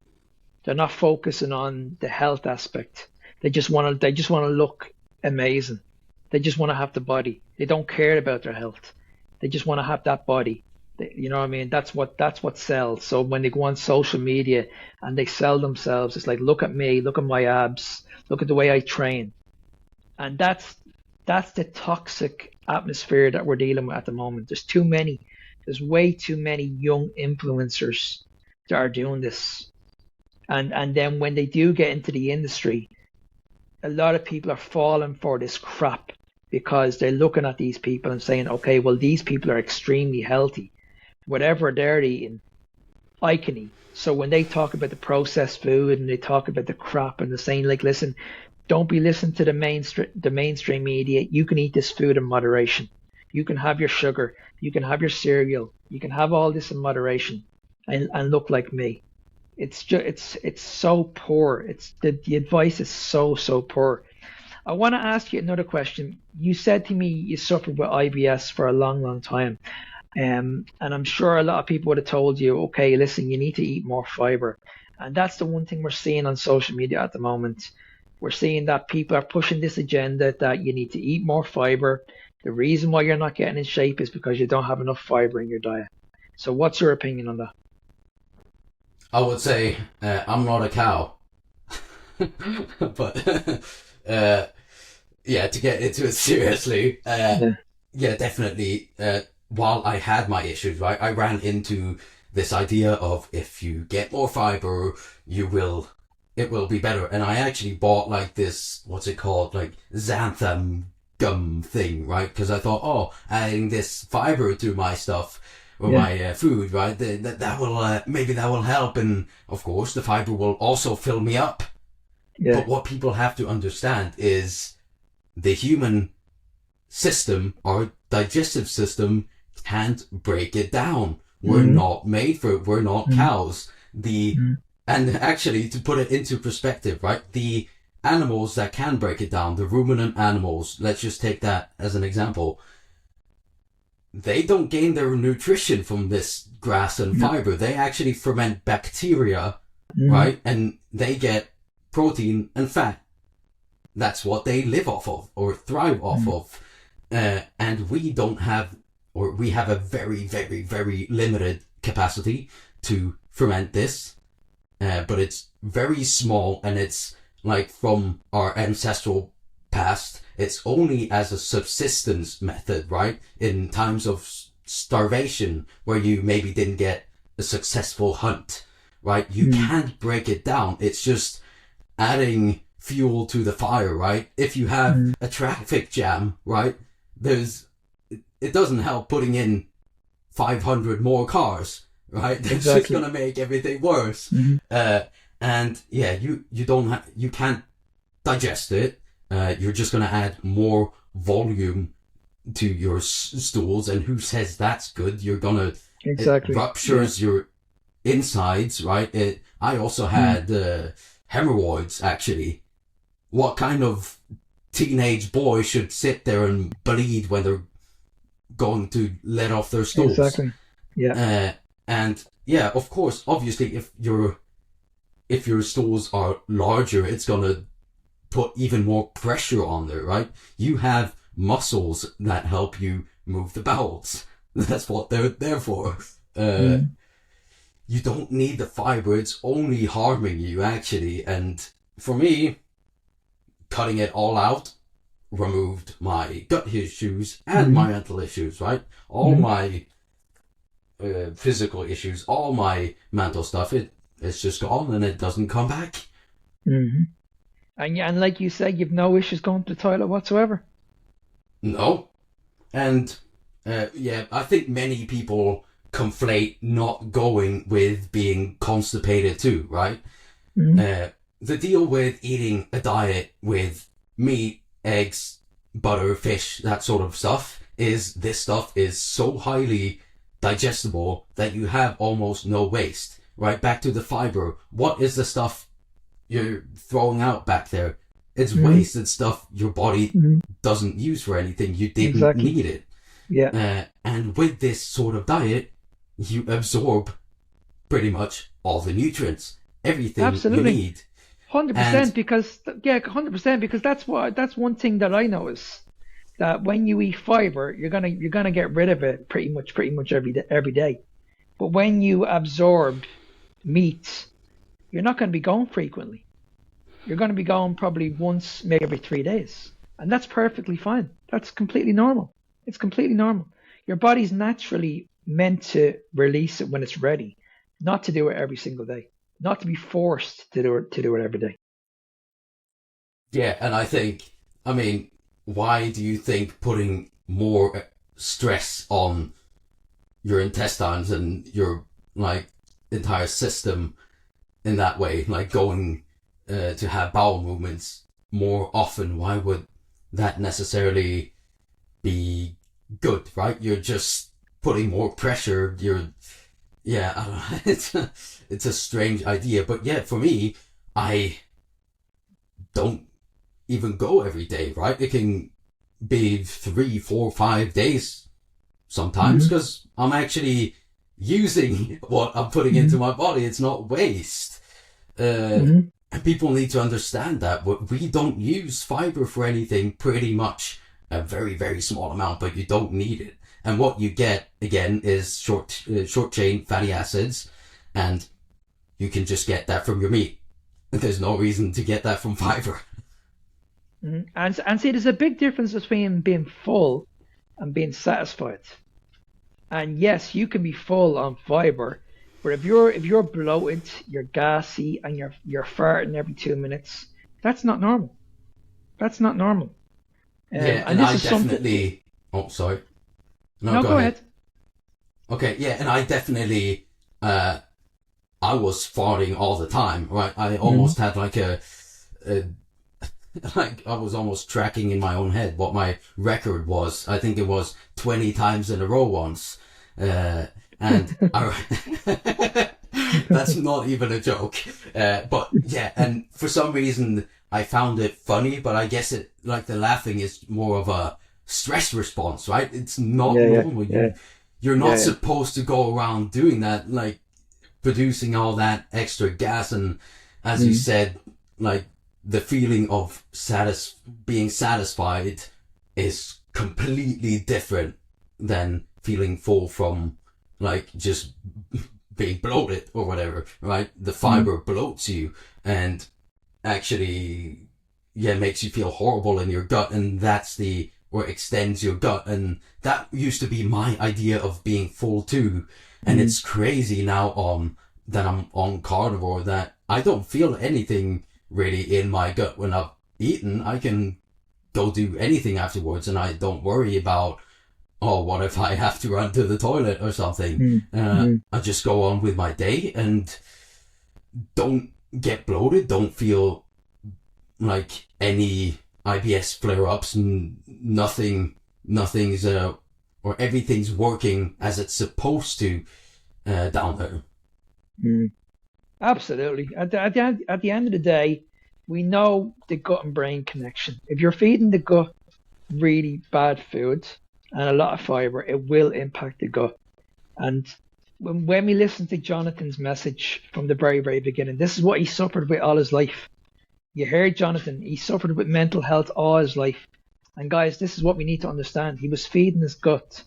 They're not focusing on the health aspect. They just want to look amazing. They just want to have the body. They don't care about their health. They just want to have that body. You know what I mean? That's what sells. So when they go on social media and they sell themselves, it's like, look at me, look at my abs, look at the way I train. And that's the toxic atmosphere that we're dealing with at the moment. There's way too many young influencers that are doing this. And then when they do get into the industry, a lot of people are falling for this crap because they're looking at these people and saying, okay, well, these people are extremely healthy. Whatever they're eating, I can eat. So when they talk about the processed food and they talk about the crap, and they're saying, like, listen, don't be listening to the mainstream media. You can eat this food in moderation. You can have your sugar. You can have your cereal. You can have all this in moderation and look like me. It's just it's so poor. It's the advice is so poor. I want to ask you another question. You said to me you suffered with IBS for a long time. And I'm sure a lot of people would have told you, okay, listen, you need to eat more fiber. And that's the one thing we're seeing on social media at the moment. We're seeing that people are pushing this agenda that you need to eat more fiber. The reason why you're not getting in shape is because you don't have enough fiber in your diet. So what's your opinion on that? I would say I'm not a cow. But yeah, to get into it seriously, yeah, definitely. While I had my issues, right, I ran into this idea of if you get more fiber, it will be better. And I actually bought like this, what's it called, like xanthan gum thing, right? Because I thought, adding this fiber to my stuff or my food, right, that will maybe that will help. And of course, the fiber will also fill me up. Yeah. But what people have to understand is the human system, our digestive system, can't break it down. We're not made for it. We're not cows. And actually, to put it into perspective, right, the animals that can break it down, the ruminant animals, let's just take that as an example, they don't gain their nutrition from this grass and fiber. They actually ferment bacteria, right, and they get protein and fat. That's what they live off of or thrive off of. And we don't have, or we have a very, very, very limited capacity to ferment this. But it's very small, and it's like from our ancestral past, it's only as a subsistence method, right? In times of starvation, where you maybe didn't get a successful hunt, right? You can't break it down. It's just adding fuel to the fire, right? If you have a traffic jam, right? It doesn't help putting in 500 more cars, right? That's just gonna make everything worse. And yeah, you can't digest it. You're just gonna add more volume to your stools, and who says that's good? You're gonna it ruptures your insides, right? I also had hemorrhoids, actually. What kind of teenage boy should sit there and bleed when they're going to let off their stools. Exactly. Yeah. And yeah, of course, obviously, if your stools are larger, it's gonna put even more pressure on there, right? You have muscles that help you move the bowels. That's what they're there for. You don't need the fiber. It's only harming you, actually. And for me, cutting it all out removed my gut issues and my mental issues, right? All my physical issues, all my mental stuff, it's just gone and it doesn't come back. And like you said, you've no issues going to the toilet whatsoever. No. And I think many people conflate not going with being constipated too, right? The deal with eating a diet with meat, eggs, butter, fish, that sort of stuff is this stuff is so highly digestible that you have almost no waste, right? Back to the fiber. What is the stuff you're throwing out back there? It's wasted stuff your body doesn't use for anything. You didn't need it. Yeah. And with this sort of diet, you absorb pretty much all the nutrients, everything you need. 100%, because 100%, because that's one thing that I notice, that when you eat fiber, you're gonna get rid of it pretty much every day. But when you absorb meat, you're not going to be going frequently. You're going to be going probably once, maybe every 3 days, and that's perfectly fine. That's completely normal. It's completely normal. Your body's naturally meant to release it when it's ready, not to do it every single day, not to be forced to do it every day. Yeah, and I mean, why do you think putting more stress on your intestines and your entire system in that way, like going to have bowel movements more often, why would that necessarily be good, right? You're just putting more pressure. I don't know. It's a strange idea, but yeah, for me, I don't even go every day, right? It can be 3, 4, 5 days sometimes, because I'm actually using what I'm putting into my body. It's not waste. And people need to understand that we don't use fiber for anything, pretty much a very, very small amount, but you don't need it. And what you get, again, is short chain fatty acids, and you can just get that from your meat. There's no reason to get that from fiber. And see, there's a big difference between being full and being satisfied. And yes, you can be full on fiber, but if you're bloated, you're gassy, and you're farting every 2 minutes, that's not normal. That's not normal. And this is definitely. Oh, sorry. No, go ahead. Okay, yeah, and I definitely. I was farting all the time, right? I almost had like I was almost tracking in my own head what my record was. I think it was 20 times in a row once. And that's not even a joke. But yeah, and for some reason I found it funny, but I guess it, like, the laughing is more of a stress response, right? It's not normal. You're not supposed to go around doing that, like producing all that extra gas. And as you said, like, the feeling of being satisfied is completely different than feeling full from, like, just being bloated or whatever, right? The fiber bloats you and actually, makes you feel horrible in your gut, and that's or extends your gut. And that used to be my idea of being full too. And it's crazy now that I'm on carnivore that I don't feel anything really in my gut when I've eaten. I can go do anything afterwards, and I don't worry about, what if I have to run to the toilet or something. I just go on with my day and don't get bloated, don't feel like any IBS flare-ups, and nothing's or everything's working as it's supposed to down there. Absolutely. At the end of the day, we know the gut and brain connection. If you're feeding the gut really bad food and a lot of fiber, it will impact the gut. And when we listen to Jonathan's message from the very, very beginning, this is what he suffered with all his life. You heard Jonathan, he suffered with mental health all his life. And guys, this is what we need to understand. He was feeding his gut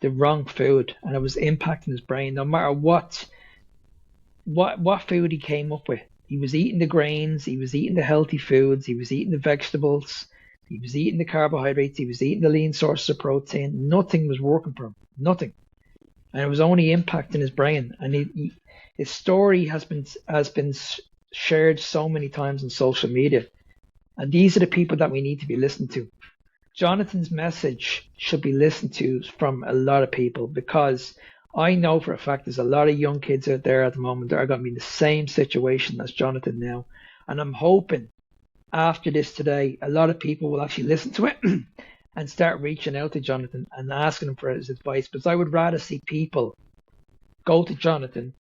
the wrong food, and it was impacting his brain. No matter what food he came up with, he was eating the grains, he was eating the healthy foods, he was eating the vegetables, he was eating the carbohydrates, he was eating the lean sources of protein. Nothing was working for him. Nothing. And it was only impacting his brain. And his story has been shared so many times on social media. And these are the people that we need to be listening to. Jonathan's message should be listened to from a lot of people, because I know for a fact there's a lot of young kids out there at the moment that are going to be in the same situation as Jonathan now. And I'm hoping after this today, a lot of people will actually listen to it and start reaching out to Jonathan and asking him for his advice. Because I would rather see people go to Jonathan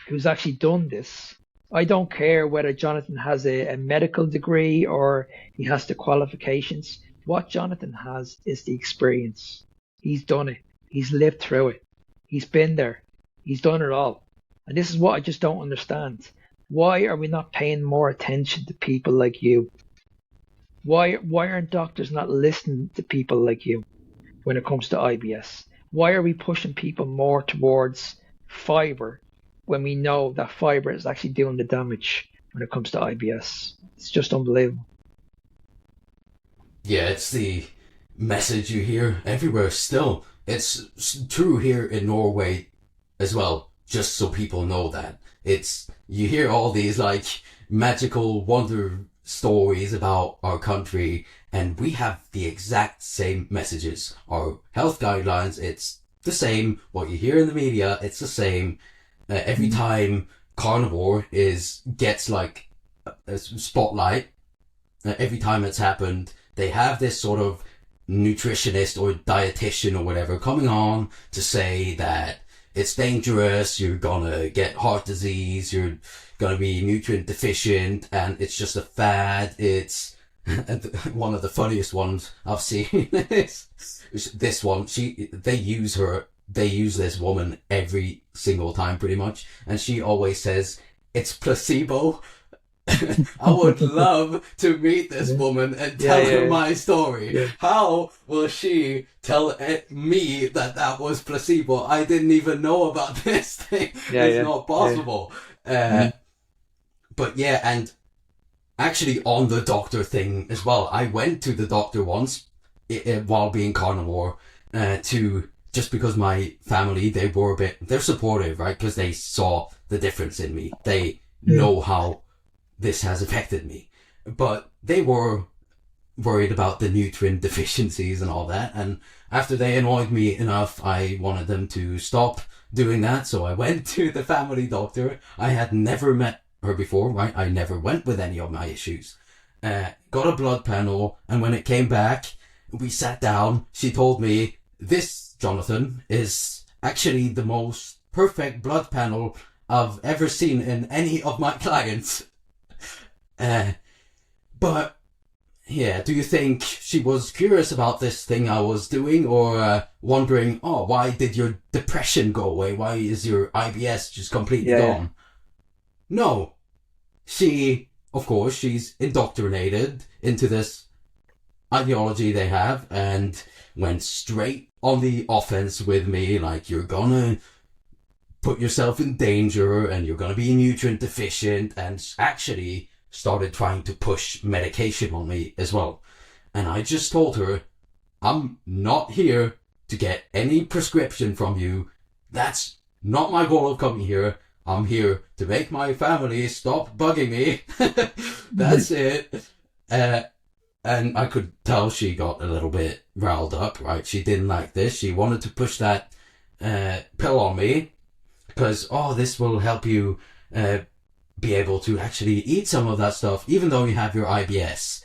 who's actually done this. I don't care whether Jonathan has a medical degree or he has the qualifications. What Jonathan has is the experience. He's done it. He's lived through it. He's been there. He's done it all. And this is what I just don't understand. Why are we not paying more attention to people like you? Why aren't doctors not listening to people like you when it comes to IBS? Why are we pushing people more towards fiber when we know that fiber is actually doing the damage when it comes to IBS? It's just unbelievable. Yeah, it's the message you hear everywhere still. It's true here in Norway as well, just so people know that. You hear all these like magical wonder stories about our country, and we have the exact same messages. Our health guidelines, it's the same. What you hear in the media, it's the same. Every time Carnivore gets like a spotlight, every time it's happened, they have this sort of nutritionist or dietitian or whatever coming on to say that it's dangerous, you're gonna get heart disease, you're gonna be nutrient deficient, and it's just a fad. It's one of the funniest ones I've seen is this one. They use this woman every single time pretty much, and she always says it's placebo. I would love to meet this woman and tell her my story. Yeah. How will she tell me that was placebo? I didn't even know about this thing. It's not possible. But yeah, and actually on the doctor thing as well, I went to the doctor once while being Carnivore just because my family, they're supportive, right? Because they saw the difference in me. They know how this has affected me, but they were worried about the nutrient deficiencies and all that. And after they annoyed me enough, I wanted them to stop doing that. So I went to the family doctor. I had never met her before, right? I never went with any of my issues. Got a blood panel, and when it came back, we sat down. She told me, this, Jonathan, is actually the most perfect blood panel I've ever seen in any of my clients. But yeah, do you think she was curious about this thing I was doing, or wondering, why did your depression go away? Why is your IBS just completely gone? No. Of course, she's indoctrinated into this ideology they have and went straight on the offense with me, like, you're gonna put yourself in danger and you're gonna be nutrient deficient, and actually started trying to push medication on me as well. And I just told her, I'm not here to get any prescription from you. That's not my goal of coming here. I'm here to make my family stop bugging me. That's it. And I could tell she got a little bit riled up, right? She didn't like this. She wanted to push that pill on me because, this will help you be able to actually eat some of that stuff, even though you have your IBS.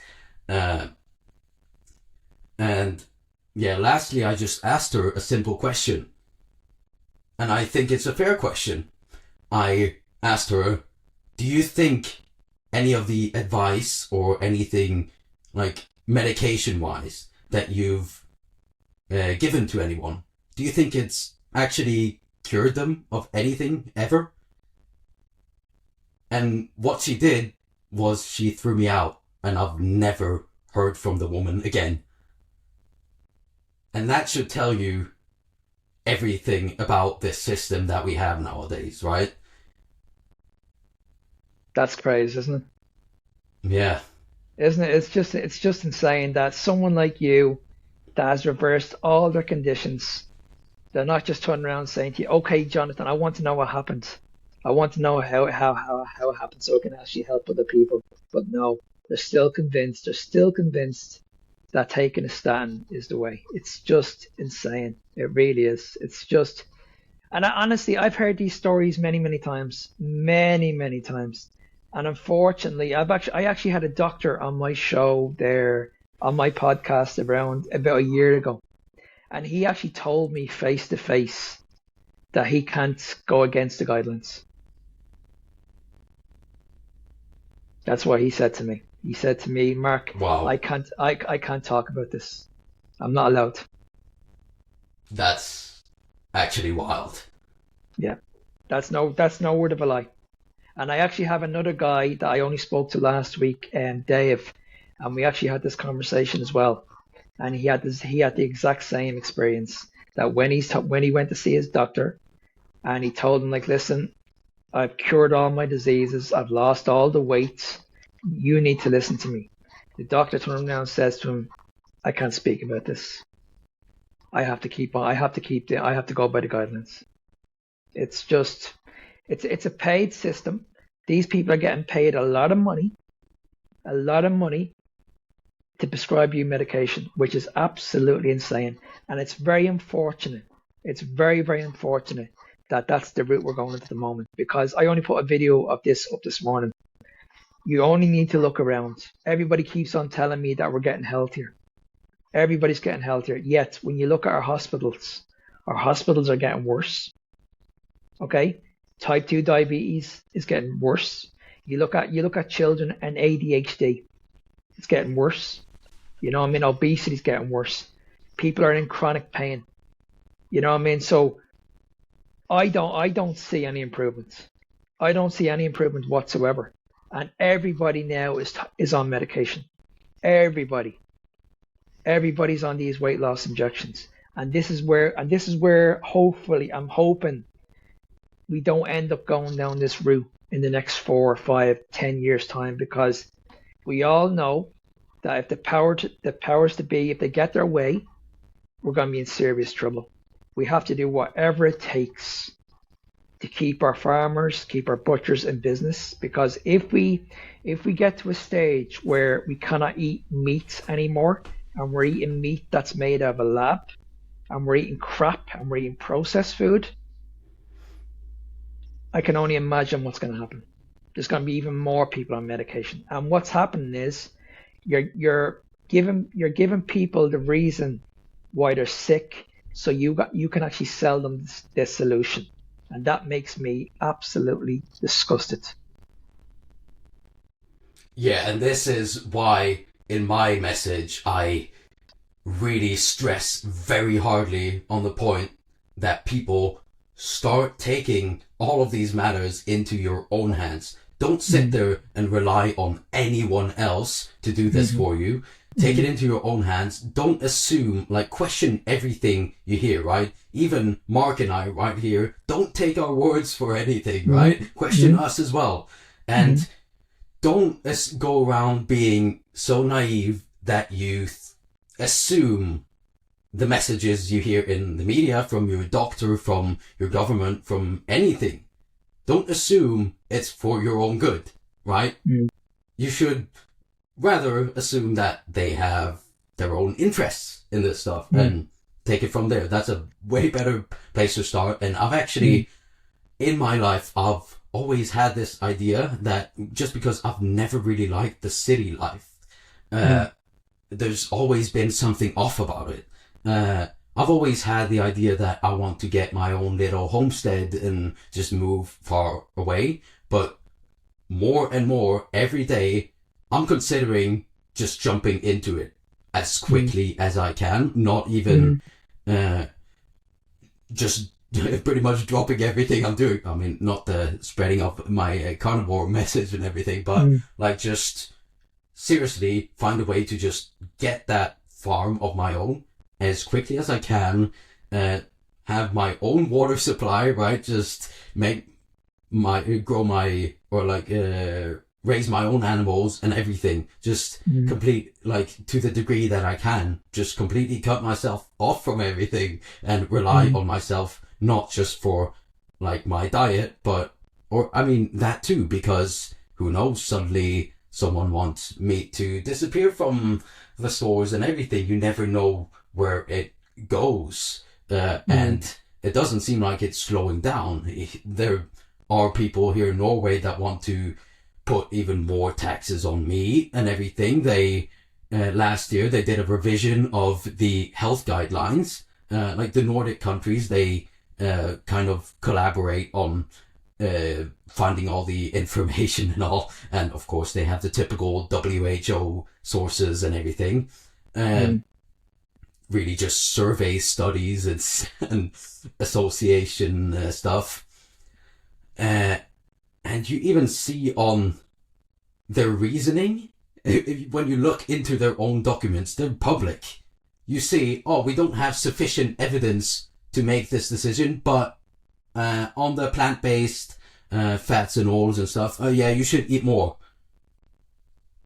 And yeah, lastly, I just asked her a simple question. And I think it's a fair question. I asked her, do you think any of the advice or anything like medication wise that you've given to anyone, do you think it's actually cured them of anything ever? And what she did was she threw me out, and I've never heard from the woman again. And that should tell you everything about this system that we have nowadays, right? That's crazy, isn't it? Yeah. Isn't it? It's just insane that someone like you that has reversed all their conditions, they're not just turning around saying to you, okay, Jonathan, I want to know what happened. I want to know how it happened so I can actually help other people. But no, they're still convinced that taking a statin is the way. It's just insane. It really is. It's just, and honestly, I've heard these stories many times. And unfortunately, I actually had a doctor on my show there, on my podcast around about a year ago. And he actually told me face to face that he can't go against the guidelines. That's what he said to me. He said to me, Mark, Wow. I can't talk about this. I'm not allowed. That's actually wild. Yeah. That's no word of a lie. And I actually have another guy that I only spoke to last week, Dave, and we actually had this conversation as well. And he had the exact same experience, that when he went to see his doctor, and he told him, like, listen, I've cured all my diseases, I've lost all the weight, you need to listen to me. The doctor turned him down and says to him, I can't speak about this. I have to go by the guidelines. It's just, it's a paid system. These people are getting paid a lot of money to prescribe you medication, which is absolutely insane. And it's very unfortunate. It's very unfortunate that that's the route we're going at the moment, because I only put a video of this up this morning. You only need to look around. Everybody keeps on telling me that we're getting healthier. Everybody's getting healthier. Yet when you look at our hospitals are getting worse. Okay? Type 2 diabetes is getting worse. You look at children and ADHD. It's getting worse. You know what I mean? Obesity is getting worse. People are in chronic pain. You know what I mean? So I don't see any improvements. I don't see any improvement whatsoever. And everybody now is on medication. Everybody's on these weight loss injections. And this is where hopefully, I'm hoping we don't end up going down this route in the next 4 or 5, 10 years time, because we all know that if the powers to be, if they get their way, we're going to be in serious trouble. We have to do whatever it takes to keep our farmers, keep our butchers in business, because if we get to a stage where we cannot eat meat anymore, and we're eating meat that's made out of a lab, and we're eating crap, and we're eating processed food, I can only imagine what's going to happen. There's going to be even more people on medication, and what's happening is you're giving people the reason why they're sick, so you can actually sell them this solution, and that makes me absolutely disgusted. Yeah, and this is why in my message I really stress very hardly on the point that people start taking all of these matters into your own hands. Don't sit there and rely on anyone else to do this for you. Take it into your own hands. Don't assume, like, question everything you hear, right? Even Mark and I right here, don't take our words for anything, right? Question us as well. And don't go around being so naive that you assume the messages you hear in the media, from your doctor, from your government, from anything. Don't assume it's for your own good, right? You should rather assume that they have their own interests in this stuff and take it from there. That's a way better place to start. And I've actually, in my life, I've always had this idea that just because I've never really liked the city life, there's always been something off about it. I've always had the idea that I want to get my own little homestead and just move far away. But more and more every day, I'm considering just jumping into it as quickly as I can, not even just pretty much dropping everything I'm doing. I mean, not the spreading of my carnivore message and everything, but like just seriously find a way to just get that farm of my own as quickly as I can, have my own water supply, right? Just raise my own animals and everything. Just complete, like, to the degree that I can, just completely cut myself off from everything and rely on myself, not just for like my diet, that too, because who knows, suddenly someone wants meat to disappear from the stores and everything. You never know where it goes. And it doesn't seem like it's slowing down. There are people here in Norway that want to put even more taxes on meat and everything. They last year they did a revision of the health guidelines. Like the Nordic countries, they kind of collaborate on finding all the information and all, and of course they have the typical WHO sources and everything. Really just survey studies and association stuff. And you even see on their reasoning, when you look into their own documents, they're public. You see, we don't have sufficient evidence to make this decision, but on the plant-based fats and oils and stuff, you should eat more.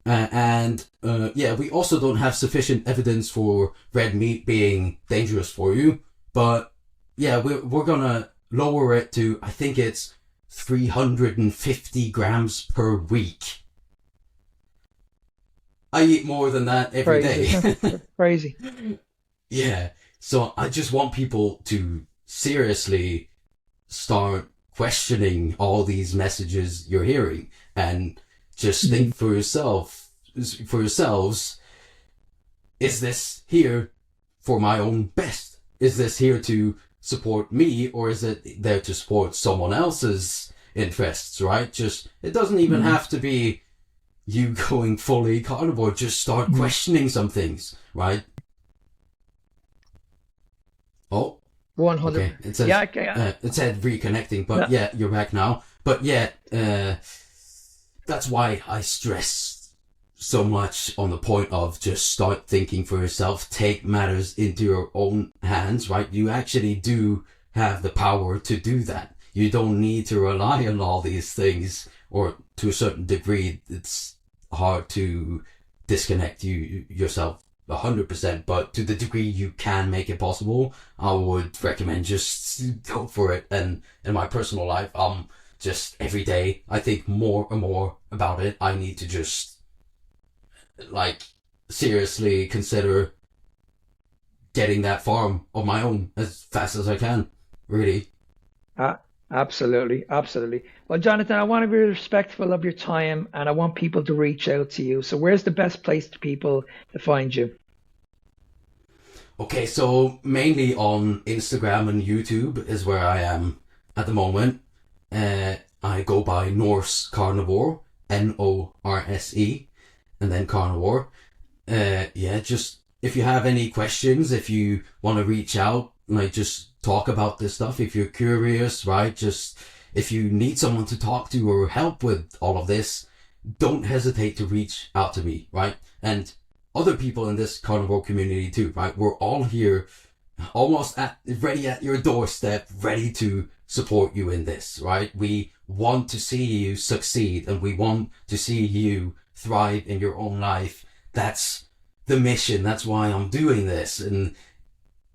We also don't have sufficient evidence for red meat being dangerous for you, but we're gonna lower it to, I think it's 350 grams per week. I eat more than that every day. Crazy. Yeah. So I just want people to seriously start questioning all these messages you're hearing, and just think for yourselves, is this here for my own best? Is this here to support me, or is it there to support someone else's interests, right? Just, it doesn't even have to be you going fully carnivore. Just start questioning some things, right? Oh, 100. okay. It says, it said reconnecting, but you're back now. But that's why I stress so much on the point of just start thinking for yourself, take matters into your own hands, right? You actually do have the power to do that. You don't need to rely on all these things, or to a certain degree, it's hard to disconnect yourself 100%, but to the degree you can make it possible, I would recommend just go for it. And in my personal life, just every day, I think more and more about it. I need to just, like, seriously consider getting that farm of my own as fast as I can, really. Absolutely. Well, Jonathan, I want to be respectful of your time, and I want people to reach out to you. So where's the best place for people to find you? Okay, so mainly on Instagram and YouTube is where I am at the moment. I go by Norse Carnivore, Norse, and then Carnivore. Just if you have any questions, if you want to reach out, like, just talk about this stuff, if you're curious, right? Just if you need someone to talk to or help with all of this, don't hesitate to reach out to me, right? And other people in this carnivore community too, right? We're all here, almost ready at your doorstep, ready to support you in this, right? We want to see you succeed, and we want to see you thrive in your own life. That's the mission. That's why I'm doing this. And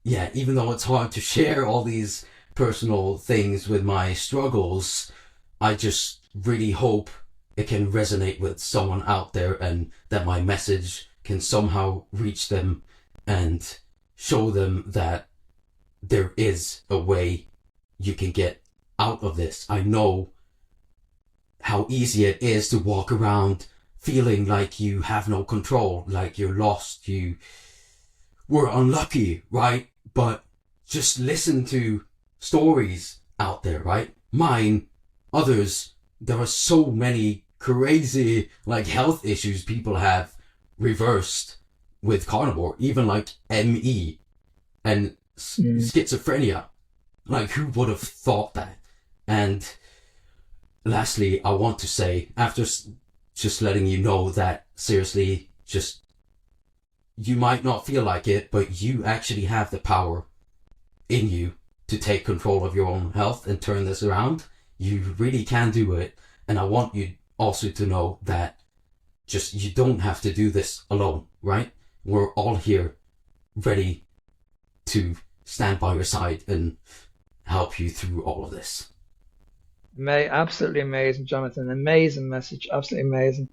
even though it's hard to share all these personal things with my struggles, I just really hope it can resonate with someone out there, and that my message can somehow reach them and show them that there is a way you can get out of this. I know how easy it is to walk around feeling like you have no control, like you're lost, you were unlucky, right? But just listen to stories out there, right? Mine, others. There are so many crazy like health issues people have reversed with carnivore, even like ME and schizophrenia. Like, who would have thought that? And lastly, I want to say, after just letting you know that, seriously, just, you might not feel like it, but you actually have the power in you to take control of your own health and turn this around. You really can do it. And I want you also to know that just, you don't have to do this alone, right? We're all here ready to stand by your side and help you through all of this. Absolutely amazing, Jonathan. Amazing message. Absolutely amazing.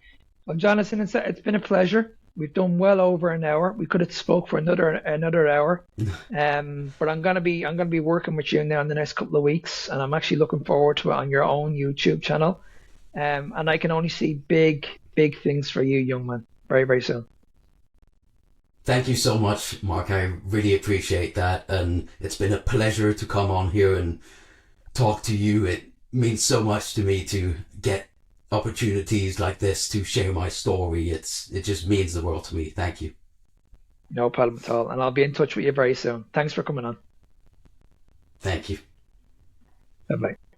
Well, Jonathan, it's been a pleasure. We've done well over an hour. We could have spoke for another hour. But I'm gonna be working with you now in the next couple of weeks, and I'm actually looking forward to it on your own YouTube channel. And I can only see big things for you, young man, very, very soon. Thank you so much, Mark. I really appreciate that, and it's been a pleasure to come on here and talk to you. It means so much to me to get opportunities like this to share my story. It just means the world to me. Thank you. No problem at all. And I'll be in touch with you very soon. Thanks for coming on. Thank you. Bye-bye.